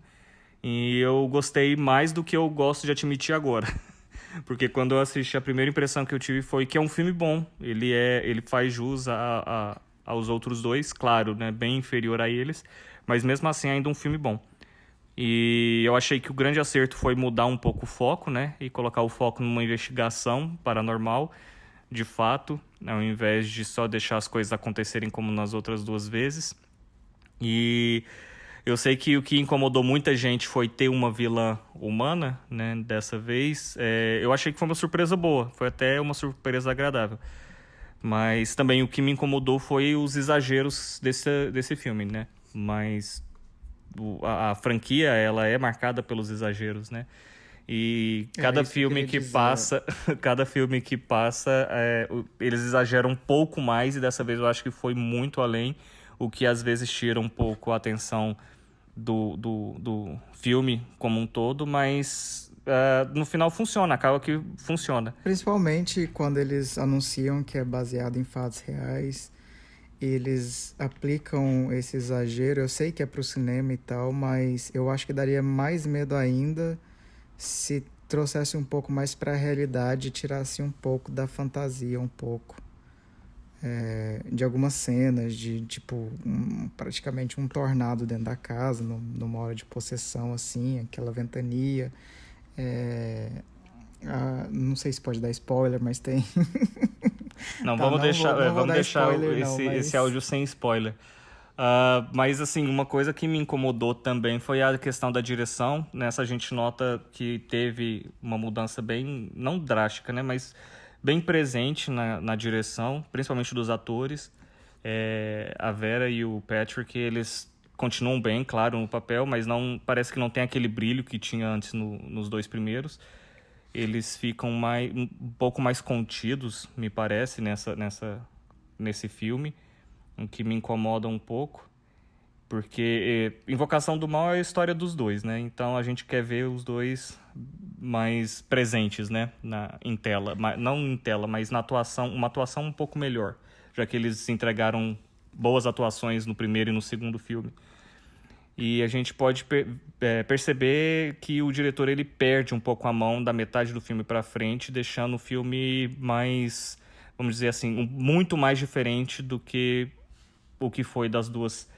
E eu gostei mais do que eu gosto de admitir agora. Porque quando eu assisti, a primeira impressão que eu tive foi que é um filme bom. Ele faz jus aos outros 2, claro, né, bem inferior a eles, mas mesmo assim ainda um filme bom. E eu achei que o grande acerto foi mudar um pouco o foco, né, e colocar o foco numa investigação paranormal, de fato, ao invés de só deixar as coisas acontecerem como nas outras 2 vezes. E eu sei que o que incomodou muita gente foi ter uma vilã humana, né, dessa vez. Eu achei que foi uma surpresa boa, foi até uma surpresa agradável. Mas também o que me incomodou foi os exageros desse filme, né? Mas a franquia, ela é marcada pelos exageros, né? E cada filme que passa, eles exageram um pouco mais, e dessa vez eu acho que foi muito além, o que às vezes tira um pouco a atenção do filme como um todo, mas no final funciona, acaba que funciona. Principalmente quando eles anunciam que é baseado em fatos reais, eles aplicam esse exagero. Eu sei que é pro cinema e tal, mas eu acho que daria mais medo ainda se trouxesse um pouco mais para a realidade e tirasse um pouco da fantasia, um pouco. De algumas cenas, de tipo, praticamente um tornado dentro da casa, numa hora de possessão, assim, aquela ventania. Não sei se pode dar spoiler, mas tem. Não, vamos deixar esse áudio sem spoiler. Mas, assim, uma coisa que me incomodou também foi a questão da direção. Nessa a gente nota que teve uma mudança bem, não drástica, né, mas bem presente na direção, principalmente dos atores. A Vera e o Patrick, eles continuam bem, claro, no papel, mas parece que não tem aquele brilho que tinha antes nos 2 primeiros. Eles ficam um pouco mais contidos, me parece, nesse filme, o que me incomoda um pouco, porque Invocação do Mal é a história dos 2, né? Então a gente quer ver os 2 mais presentes, né, em tela, não em tela, mas na atuação, uma atuação um pouco melhor, já que eles entregaram boas atuações no primeiro e no segundo filme. E a gente pode perceber que o diretor, ele perde um pouco a mão da metade do filme para frente, deixando o filme mais, vamos dizer assim, muito mais diferente do que o que foi das duas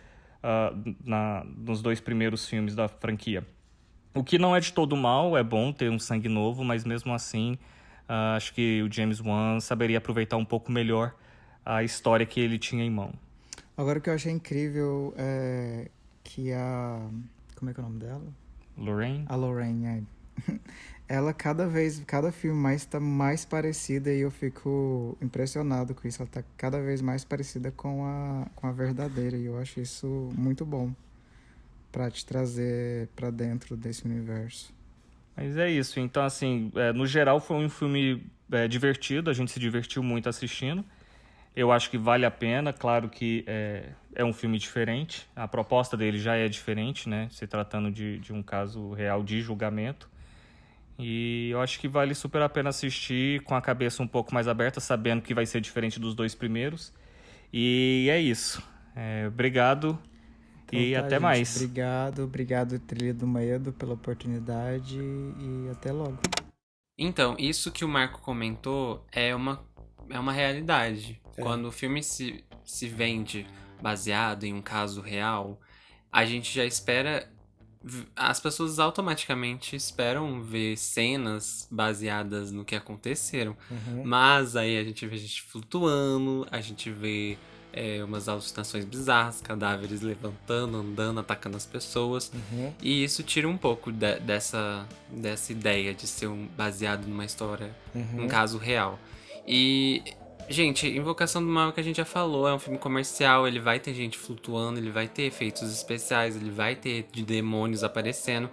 nos 2 primeiros filmes da franquia. O que não é de todo mal, é bom ter um sangue novo, mas mesmo assim Acho que o James Wan saberia aproveitar um pouco melhor a história que ele tinha em mão. Agora, o que eu achei incrível é que como é que é o nome dela? Lorraine? A Lorraine, Ela cada filme está mais parecida e eu fico impressionado com isso. Ela está cada vez mais parecida com a verdadeira e eu acho isso muito bom para te trazer para dentro desse universo. Mas é isso. Então, assim, no geral foi um filme divertido. A gente se divertiu muito assistindo. Eu acho que vale a pena. Claro que é um filme diferente. A proposta dele já é diferente, né? Se tratando de um caso real de julgamento. E eu acho que vale super a pena assistir com a cabeça um pouco mais aberta, sabendo que vai ser diferente dos 2 primeiros. E é isso. Obrigado então, e até mais. Obrigado Trilha do Medo pela oportunidade e até logo. Então, isso que o Marco comentou é uma realidade. Quando o filme se vende baseado em um caso real, a gente já espera... As pessoas automaticamente esperam ver cenas baseadas no que aconteceram. Mas aí a gente vê gente flutuando, a gente vê umas alucinações bizarras, cadáveres levantando, andando, atacando as pessoas. E isso tira um pouco dessa ideia de ser baseado numa história, num caso real. E... Gente, Invocação do Mal, que a gente já falou, é um filme comercial, ele vai ter gente flutuando, ele vai ter efeitos especiais, ele vai ter de demônios aparecendo.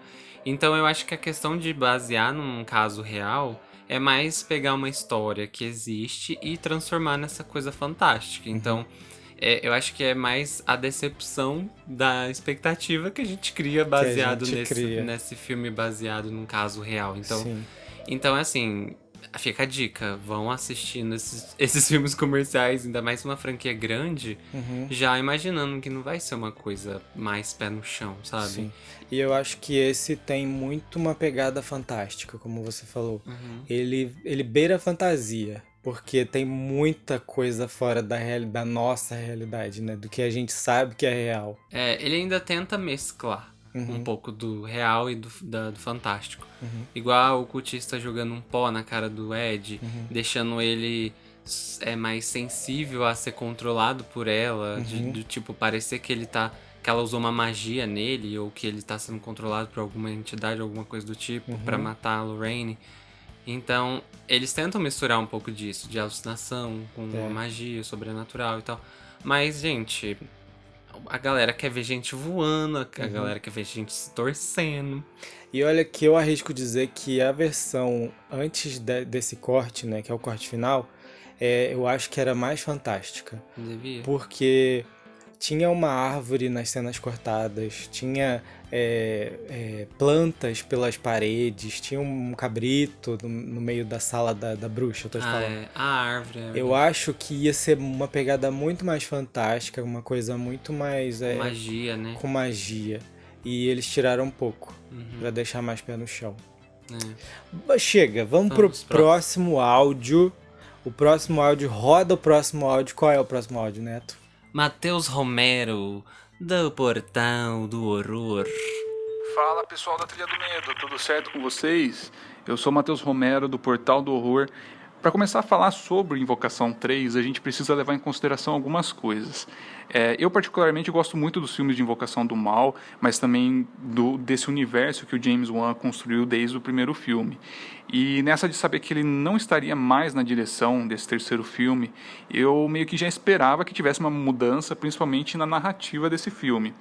Então eu acho que a questão de basear num caso real é mais pegar uma história que existe e transformar nessa coisa fantástica. Então eu acho que é mais a decepção da expectativa que a gente cria baseado nesse filme baseado num caso real. Então assim... Fica a dica, vão assistindo esses filmes comerciais, ainda mais uma franquia grande, já imaginando que não vai ser uma coisa mais pé no chão, sabe? Sim. E eu acho que esse tem muito uma pegada fantástica, como você falou. Ele beira a fantasia, porque tem muita coisa fora da nossa realidade, né? Do que a gente sabe que é real. Ele ainda tenta mesclar um pouco do real e do fantástico. Igual o cultista jogando um pó na cara do Ed, deixando ele mais sensível a ser controlado por ela, de tipo, parecer que ela usou uma magia nele, ou que ele tá sendo controlado por alguma entidade, alguma coisa do tipo, pra matar a Lorraine. Então, eles tentam misturar um pouco disso, de alucinação, com magia sobrenatural e tal. Mas, gente... A galera quer ver gente voando, a galera quer ver gente se torcendo. E olha que eu arrisco dizer que a versão antes desse corte, né, que é o corte final, eu acho que era mais fantástica. Devia. Porque tinha uma árvore nas cenas cortadas, tinha plantas pelas paredes, tinha um cabrito no meio da sala da bruxa, eu tô te falando. A árvore. Eu acho que ia ser uma pegada muito mais fantástica, uma coisa muito mais... magia, né? Com magia. E eles tiraram um pouco, pra deixar mais pé no chão. Chega, vamos pro próximo áudio. O próximo áudio, roda o próximo áudio. Qual é o próximo áudio, Neto? Matheus Romero, do Portal do Horror. Fala pessoal da Trilha do Medo, tudo certo com vocês? Eu sou Matheus Romero, do Portal do Horror. Para começar a falar sobre Invocação 3, a gente precisa levar em consideração algumas coisas. Eu particularmente gosto muito dos filmes de Invocação do Mal, mas também desse universo que o James Wan construiu desde o primeiro filme. E nessa de saber que ele não estaria mais na direção desse terceiro filme, eu meio que já esperava que tivesse uma mudança, principalmente na narrativa desse filme.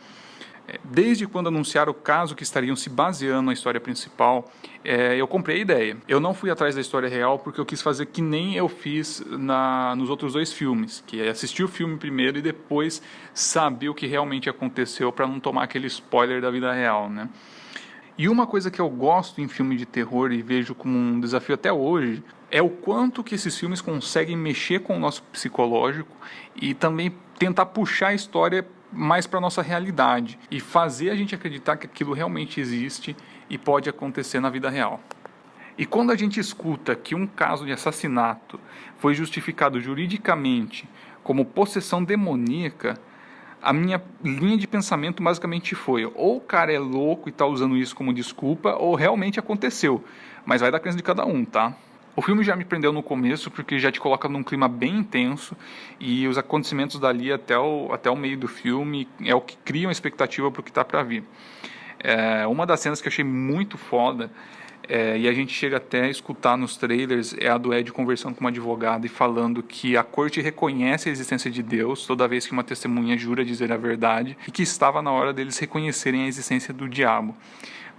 Desde quando anunciaram o caso que estariam se baseando na história principal, eu comprei a ideia. Eu não fui atrás da história real porque eu quis fazer que nem eu fiz nos outros 2 filmes, que é assistir o filme primeiro e depois saber o que realmente aconteceu para não tomar aquele spoiler da vida real, né? E uma coisa que eu gosto em filme de terror e vejo como um desafio até hoje é o quanto que esses filmes conseguem mexer com o nosso psicológico e também tentar puxar a história mais para a nossa realidade e fazer a gente acreditar que aquilo realmente existe e pode acontecer na vida real. E quando a gente escuta que um caso de assassinato foi justificado juridicamente como possessão demoníaca, a minha linha de pensamento basicamente foi: ou o cara é louco e está usando isso como desculpa, ou realmente aconteceu. Mas vai da crença de cada um, tá? O filme já me prendeu no começo, porque já te coloca num clima bem intenso, e os acontecimentos dali até o meio do filme é o que cria uma expectativa para o que está para vir. Uma das cenas que eu achei muito foda, e a gente chega até a escutar nos trailers, é a do Ed conversando com uma advogada e falando que a corte reconhece a existência de Deus toda vez que uma testemunha jura dizer a verdade, e que estava na hora deles reconhecerem a existência do diabo.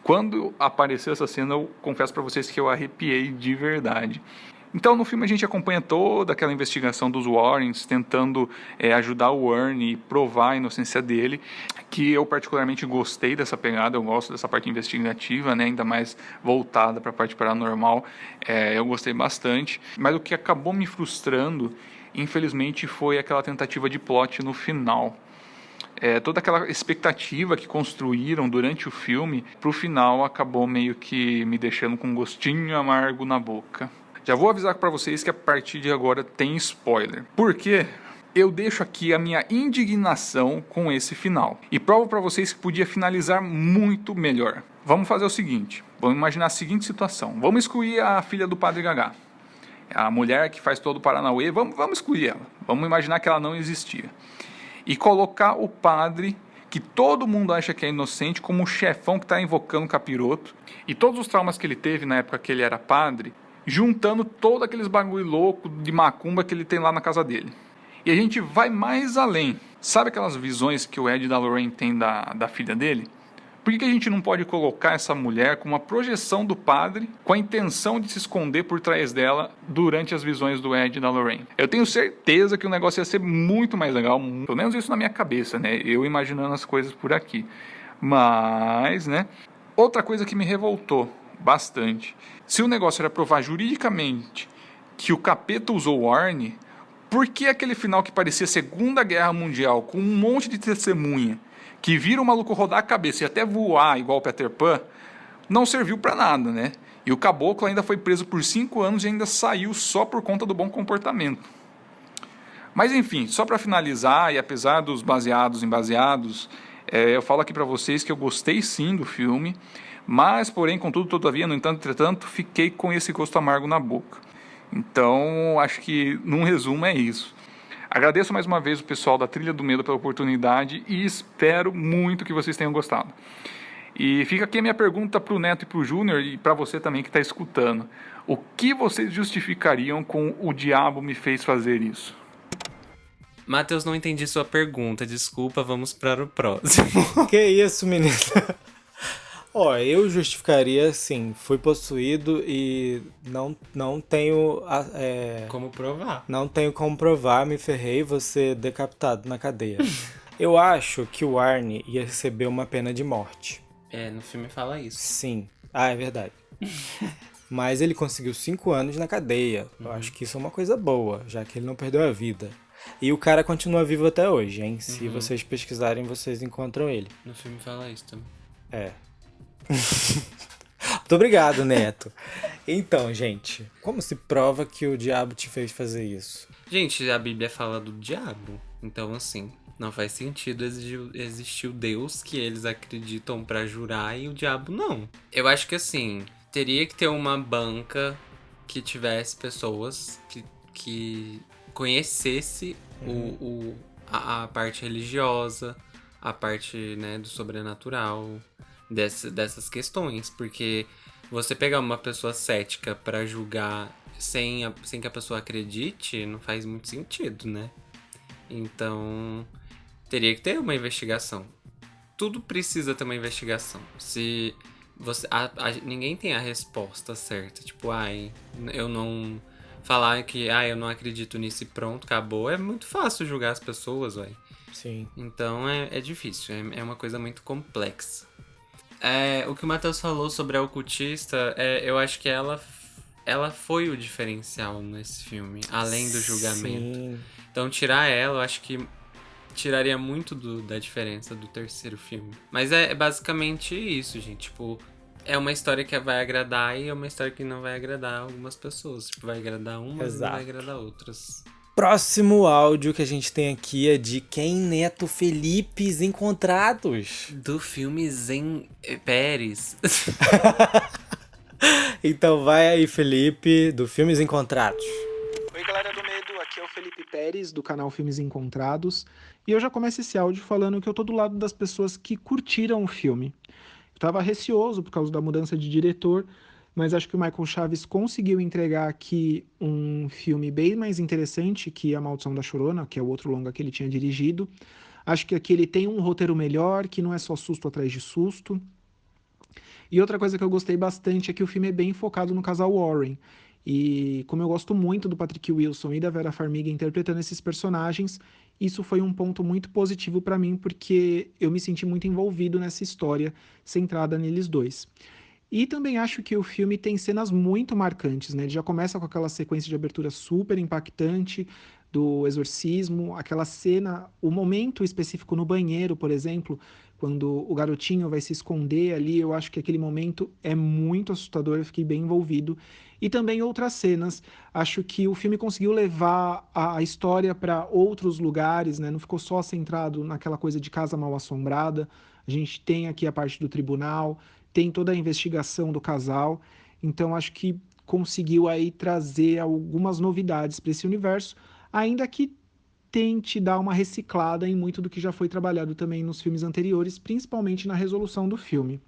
Quando apareceu essa cena, eu confesso para vocês que eu arrepiei de verdade. Então, no filme a gente acompanha toda aquela investigação dos Warrens, tentando ajudar o Ernie e provar a inocência dele, que eu particularmente gostei dessa pegada, eu gosto dessa parte investigativa, né, ainda mais voltada para a parte paranormal, eu gostei bastante. Mas o que acabou me frustrando, infelizmente, foi aquela tentativa de plot no final. Toda aquela expectativa que construíram durante o filme, pro final acabou meio que me deixando com um gostinho amargo na boca. Já vou avisar para vocês que a partir de agora tem spoiler. Por quê? Eu deixo aqui a minha indignação com esse final. E provo para vocês que podia finalizar muito melhor. Vamos fazer o seguinte, vamos imaginar a seguinte situação. Vamos excluir a filha do Padre Gagá. A mulher que faz todo o Paranauê, vamos excluir ela. Vamos imaginar que ela não existia. E colocar o padre, que todo mundo acha que é inocente, como o chefão que está invocando o capiroto, e todos os traumas que ele teve na época que ele era padre, juntando todos aqueles bagulho louco de macumba que ele tem lá na casa dele. E a gente vai mais além. Sabe aquelas visões que o Ed e da Lorraine tem da filha dele? Por que a gente não pode colocar essa mulher com uma projeção do padre, com a intenção de se esconder por trás dela durante as visões do Ed e da Lorraine? Eu tenho certeza que o negócio ia ser muito mais legal, pelo menos isso na minha cabeça, né? Eu imaginando as coisas por aqui. Mas, né? Outra coisa que me revoltou bastante. Se o negócio era provar juridicamente que o capeta usou o Arnie, por que aquele final que parecia Segunda Guerra Mundial, com um monte de testemunha, que vira o maluco rodar a cabeça e até voar igual o Peter Pan, não serviu pra nada, né? E o caboclo ainda foi preso por 5 anos e ainda saiu só por conta do bom comportamento. Mas enfim, só pra finalizar, e apesar dos baseados em baseados, eu falo aqui pra vocês que eu gostei sim do filme, mas porém, contudo, todavia, no entanto, entretanto, fiquei com esse gosto amargo na boca. Então, acho que, num resumo, é isso. Agradeço mais uma vez o pessoal da Trilha do Medo pela oportunidade e espero muito que vocês tenham gostado. E fica aqui a minha pergunta para o Neto e para o Júnior e para você também que está escutando. O que vocês justificariam com o diabo me fez fazer isso? Matheus, não entendi sua pergunta. Desculpa, vamos para o próximo. Que isso, menina? Eu justificaria assim, fui possuído e não tenho... como provar. Não tenho como provar, me ferrei, vou ser decapitado na cadeia. Eu acho que o Arnie ia receber uma pena de morte. No filme fala isso. Sim. É verdade. Mas ele conseguiu 5 anos na cadeia. Eu acho que isso é uma coisa boa, já que ele não perdeu a vida. E o cara continua vivo até hoje, hein? Se vocês pesquisarem, vocês encontram ele. No filme fala isso também. Muito obrigado, Neto. Então, gente, como se prova que o diabo te fez fazer isso? Gente, a Bíblia fala do diabo. Então, assim, não faz sentido existir o Deus que eles acreditam pra jurar e o diabo não. Eu acho que, assim, teria que ter uma banca que tivesse pessoas que conhecesse a parte religiosa, a parte, né, do sobrenatural, dessas questões, porque você pegar uma pessoa cética pra julgar sem que a pessoa acredite, não faz muito sentido, né? Então, teria que ter uma investigação. Tudo precisa ter uma investigação. Se você... ninguém tem a resposta certa. Tipo, eu não... Falar que, eu não acredito nisso e pronto, acabou. É muito fácil julgar as pessoas, ué. Sim. Então, é difícil. É uma coisa muito complexa. O que o Matheus falou sobre a ocultista, eu acho que ela foi o diferencial nesse filme, além do julgamento. Sim. Então, tirar ela, eu acho que tiraria muito da diferença do terceiro filme. Mas é basicamente isso, gente. Tipo, é uma história que vai agradar e é uma história que não vai agradar algumas pessoas. Tipo, vai agradar umas e não vai agradar outras. Próximo áudio que a gente tem aqui é de Ken Neto Felipes Encontrados. Do filme Zen Pérez. Então vai aí, Felipe, do Filmes Encontrados. Oi, galera do Medo, aqui é o Felipe Pérez, do canal Filmes Encontrados. E eu já começo esse áudio falando que eu tô do lado das pessoas que curtiram o filme. Eu tava receoso por causa da mudança de diretor, mas acho que o Michael Chaves conseguiu entregar aqui um filme bem mais interessante que A Maldição da Chorona, que é o outro longa que ele tinha dirigido. Acho que aqui ele tem um roteiro melhor, que não é só susto atrás de susto. E outra coisa que eu gostei bastante é que o filme é bem focado no casal Warren. E como eu gosto muito do Patrick Wilson e da Vera Farmiga interpretando esses personagens, isso foi um ponto muito positivo para mim, porque eu me senti muito envolvido nessa história centrada neles dois. E também acho que o filme tem cenas muito marcantes, né? Ele já começa com aquela sequência de abertura super impactante do exorcismo, aquela cena, o momento específico no banheiro, por exemplo, quando o garotinho vai se esconder ali, eu acho que aquele momento é muito assustador, eu fiquei bem envolvido. E também outras cenas, acho que o filme conseguiu levar a história para outros lugares, né? Não ficou só centrado naquela coisa de casa mal assombrada. A gente tem aqui a parte do tribunal, tem toda a investigação do casal, então acho que conseguiu aí trazer algumas novidades para esse universo, ainda que tente dar uma reciclada em muito do que já foi trabalhado também nos filmes anteriores, principalmente na resolução do filme.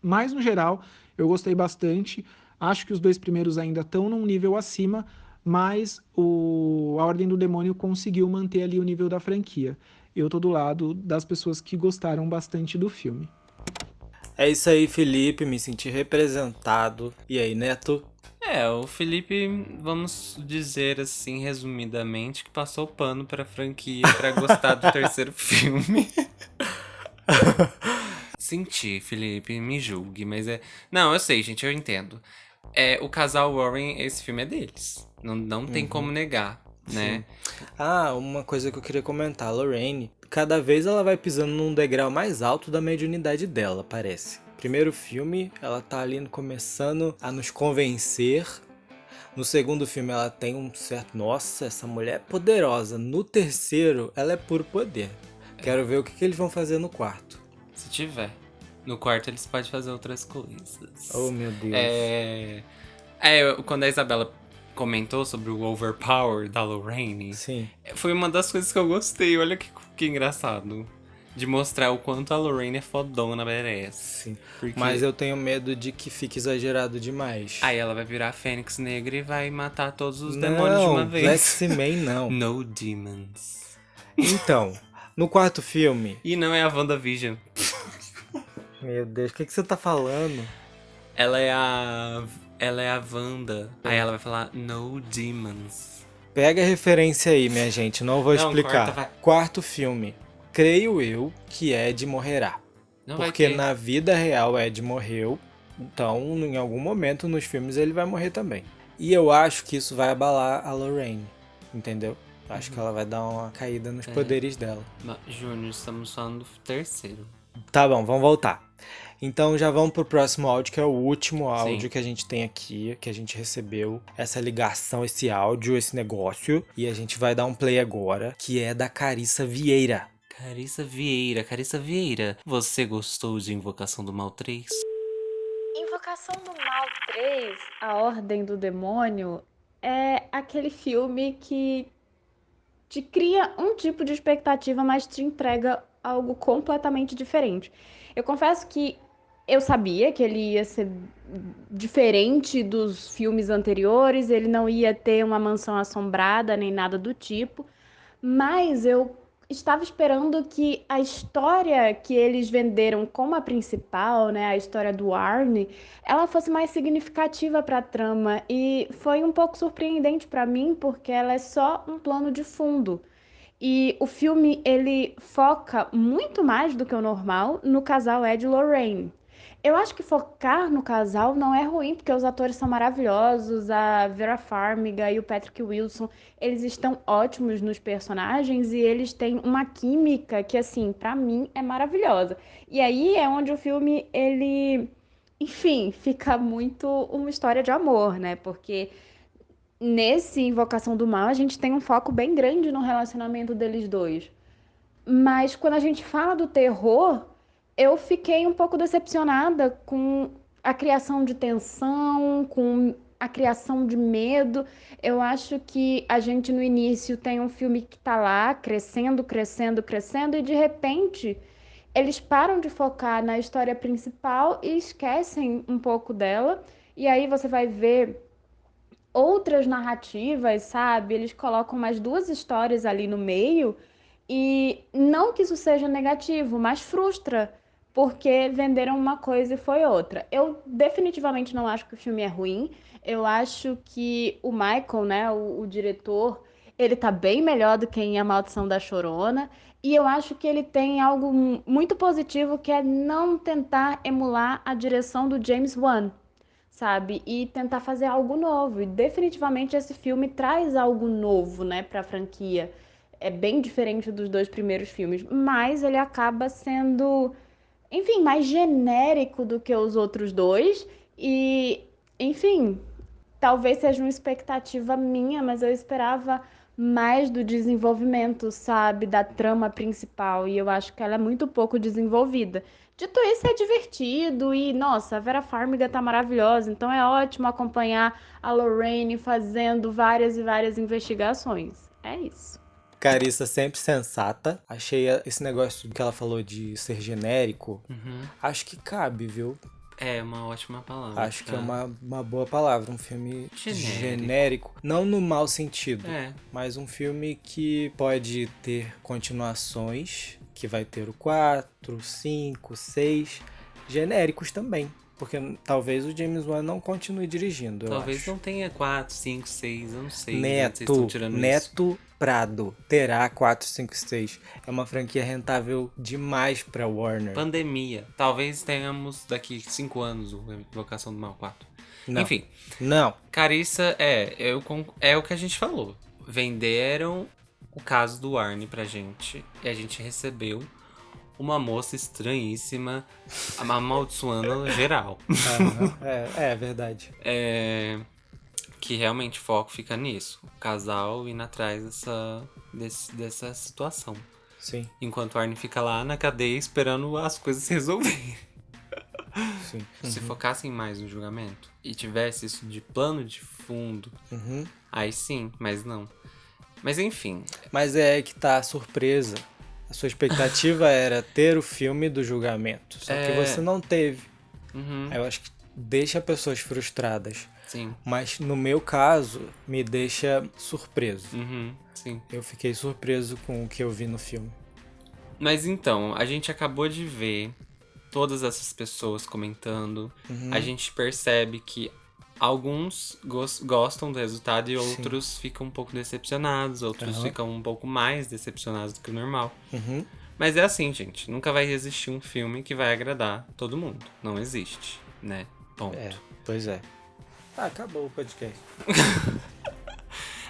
Mas, no geral, eu gostei bastante, acho que os dois primeiros ainda estão num nível acima, mas A Ordem do Demônio conseguiu manter ali o nível da franquia. Eu tô do lado das pessoas que gostaram bastante do filme. É isso aí, Felipe, me senti representado. E aí, Neto? O Felipe, vamos dizer assim, resumidamente, que passou pano pra franquia pra gostar do terceiro filme. Senti, Felipe, me julgue, mas é... Não, eu sei, gente, eu entendo. O casal Warren, esse filme é deles. Não tem como negar, né? Ah, uma coisa que eu queria comentar. A Lorraine, cada vez ela vai pisando num degrau mais alto da mediunidade dela, parece. Primeiro filme, ela tá ali começando a nos convencer. No segundo filme, ela tem um certo... Nossa, essa mulher é poderosa. No terceiro, ela é puro poder. Quero ver o que eles vão fazer no quarto. Se tiver. No quarto, eles podem fazer outras coisas. Oh, meu Deus. Quando a Isabela comentou sobre o Overpower da Lorraine, sim, foi uma das coisas que eu gostei. Olha que engraçado. De mostrar o quanto a Lorraine é fodona, merece. Sim. Porque... Mas eu tenho medo de que fique exagerado demais. Aí ela vai virar a Fênix Negra e vai matar todos os demônios de uma vez. Black Seaman não. No demons. Então, no quarto filme... E não é a WandaVision. Meu Deus, o que você tá falando? Ela é a Wanda. Aí ela vai falar no demons. Pega a referência aí, minha gente. Não vou explicar. Quarto filme. Creio eu que Ed morrerá. Porque na vida real Ed morreu. Então, em algum momento nos filmes ele vai morrer também. E eu acho que isso vai abalar a Lorraine. Entendeu? Acho que ela vai dar uma caída nos poderes dela. Júnior, estamos falando do terceiro. Tá bom, vamos voltar. Então já vamos pro próximo áudio, que é o último áudio que a gente tem aqui, que a gente recebeu essa ligação, esse áudio, esse negócio. E a gente vai dar um play agora, que é da Carissa Vieira. Carissa Vieira, você gostou de Invocação do Mal 3? Invocação do Mal 3, A Ordem do Demônio, é aquele filme que te cria um tipo de expectativa, mas te entrega algo completamente diferente. Eu confesso que eu sabia que ele ia ser diferente dos filmes anteriores, ele não ia ter uma mansão assombrada nem nada do tipo, mas eu estava esperando que a história que eles venderam como a principal, né, a história do Arne, ela fosse mais significativa para a trama, e foi um pouco surpreendente para mim, porque ela é só um plano de fundo. E o filme, ele foca muito mais do que o normal no casal Ed e Lorraine. Eu acho que focar no casal não é ruim, porque os atores são maravilhosos, a Vera Farmiga e o Patrick Wilson, eles estão ótimos nos personagens e eles têm uma química que, assim, pra mim é maravilhosa. E aí é onde o filme, ele, enfim, fica muito uma história de amor, né? Porque nesse Invocação do Mal a gente tem um foco bem grande no relacionamento deles dois. Mas quando a gente fala do terror, eu fiquei um pouco decepcionada com a criação de tensão, com a criação de medo. Eu acho que a gente no início tem um filme que tá lá crescendo, crescendo, crescendo e de repente eles param de focar na história principal e esquecem um pouco dela. E aí você vai ver outras narrativas, sabe? Eles colocam mais 2 histórias ali no meio e não que isso seja negativo, mas frustra, porque venderam uma coisa e foi outra. Eu definitivamente não acho que o filme é ruim. Eu acho que o Michael, né, o diretor, ele tá bem melhor do que em A Maldição da Chorona. E eu acho que ele tem algo muito positivo, que é não tentar emular a direção do James Wan, sabe? E tentar fazer algo novo. E definitivamente esse filme traz algo novo, né, pra franquia. É bem diferente dos 2 primeiros filmes, mas ele acaba sendo, enfim, mais genérico do que os outros 2. E, enfim, talvez seja uma expectativa minha, mas eu esperava mais do desenvolvimento, sabe, da trama principal, e eu acho que ela é muito pouco desenvolvida. Dito isso, é divertido e, nossa, a Vera Farmiga tá maravilhosa, então é ótimo acompanhar a Lorraine fazendo várias e várias investigações. É isso. Carissa sempre sensata. Achei esse negócio que ela falou de ser genérico, acho que cabe, viu? É uma ótima palavra. Acho que é uma boa palavra. Um filme genérico. Não no mau sentido. Mas um filme que pode ter continuações. Que vai ter o 4, 5, 6. Genéricos também. Porque talvez o James Wan não continue dirigindo. Talvez não tenha 4, 5, 6. Eu não sei. Neto Prado terá 4, 5, 6. É uma franquia rentável demais pra Warner. Pandemia. Talvez tenhamos daqui 5 anos o Invocação do Mal 4. Não. Enfim. Não. Carissa, é o que a gente falou. Venderam o caso do Arne pra gente. E a gente recebeu uma moça estranhíssima amaldiçoando geral. É verdade. Que realmente o foco fica nisso. O casal indo atrás dessa situação. Sim. Enquanto o Arne fica lá na cadeia esperando as coisas se resolverem. Sim. Se focassem mais no julgamento e tivesse isso de plano de fundo, aí sim, mas não. Mas enfim. Mas é que tá a surpresa. A sua expectativa era ter o filme do julgamento. Só que você não teve. Eu acho que deixa pessoas frustradas. Sim. Mas no meu caso, me deixa surpreso. Sim. Eu fiquei surpreso com o que eu vi no filme. Mas então, a gente acabou de ver todas essas pessoas comentando. A gente percebe que alguns gostam do resultado e outros ficam um pouco decepcionados. Outros ficam um pouco mais decepcionados do que o normal. Mas é assim, gente. Nunca vai existir um filme que vai agradar todo mundo. Não existe, né? Ponto. Pois é. Acabou o podcast.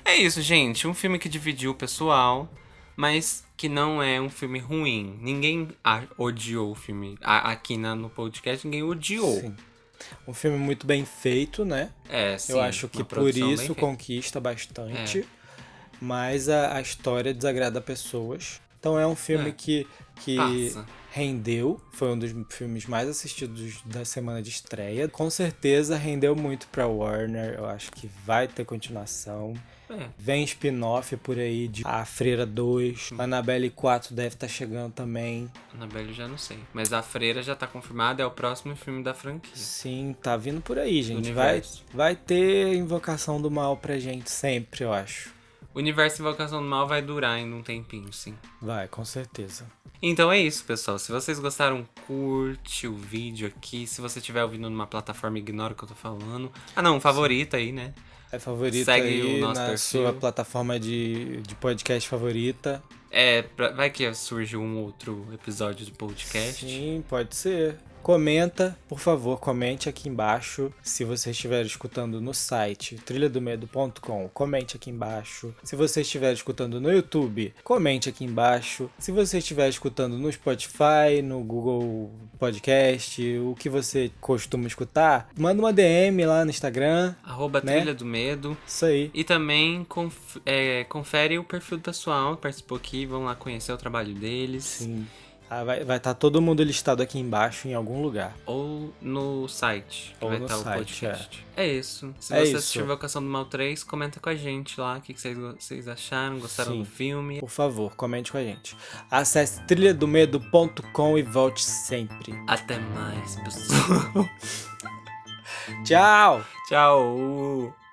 É isso, gente. Um filme que dividiu o pessoal, mas que não é um filme ruim. Ninguém odiou o filme. Aqui no podcast, ninguém odiou. Sim. Um filme muito bem feito, né? Sim. Eu acho que por isso conquista bastante. Mas a história desagrada pessoas. Então é um filme que rendeu. Foi um dos filmes mais assistidos da semana de estreia. Com certeza rendeu muito pra Warner. Eu acho que vai ter continuação. Vem spin-off por aí de A Freira 2. Annabelle 4 deve estar chegando também. Annabelle já não sei. Mas A Freira já tá confirmada, é o próximo filme da franquia. Sim, tá vindo por aí, gente. Vai ter Invocação do Mal pra gente sempre, eu acho. O universo Invocação do Mal vai durar ainda um tempinho, sim. Vai, com certeza. Então é isso, pessoal. Se vocês gostaram, curte o vídeo aqui. Se você estiver ouvindo numa plataforma, ignora o que eu tô falando. Favorita aí, né? É favorita. Segue aí o nosso na perfil. Sua plataforma de podcast favorita. Vai que surge um outro episódio do podcast. Sim, pode ser. Comenta, por favor, comente aqui embaixo. Se você estiver escutando no site trilhadomedo.com, comente aqui embaixo. Se você estiver escutando no YouTube, comente aqui embaixo. Se você estiver escutando no Spotify, no Google Podcast, o que você costuma escutar, manda uma DM lá no Instagram. @Trilha do Medo. Isso aí. E também confere o perfil do pessoal que participou aqui. Vão lá conhecer o trabalho deles. Sim. Vai estar todo mundo listado aqui embaixo em algum lugar. Ou no site. Ou vai no estar site, o podcast. É isso. Se É você isso. assistiu Invocação do Mal 3, comenta com a gente lá o que vocês acharam, gostaram Sim. do filme. Por favor, comente com a gente. Acesse trilhadomedo.com e volte sempre. Até mais, pessoal. Tchau! Tchau!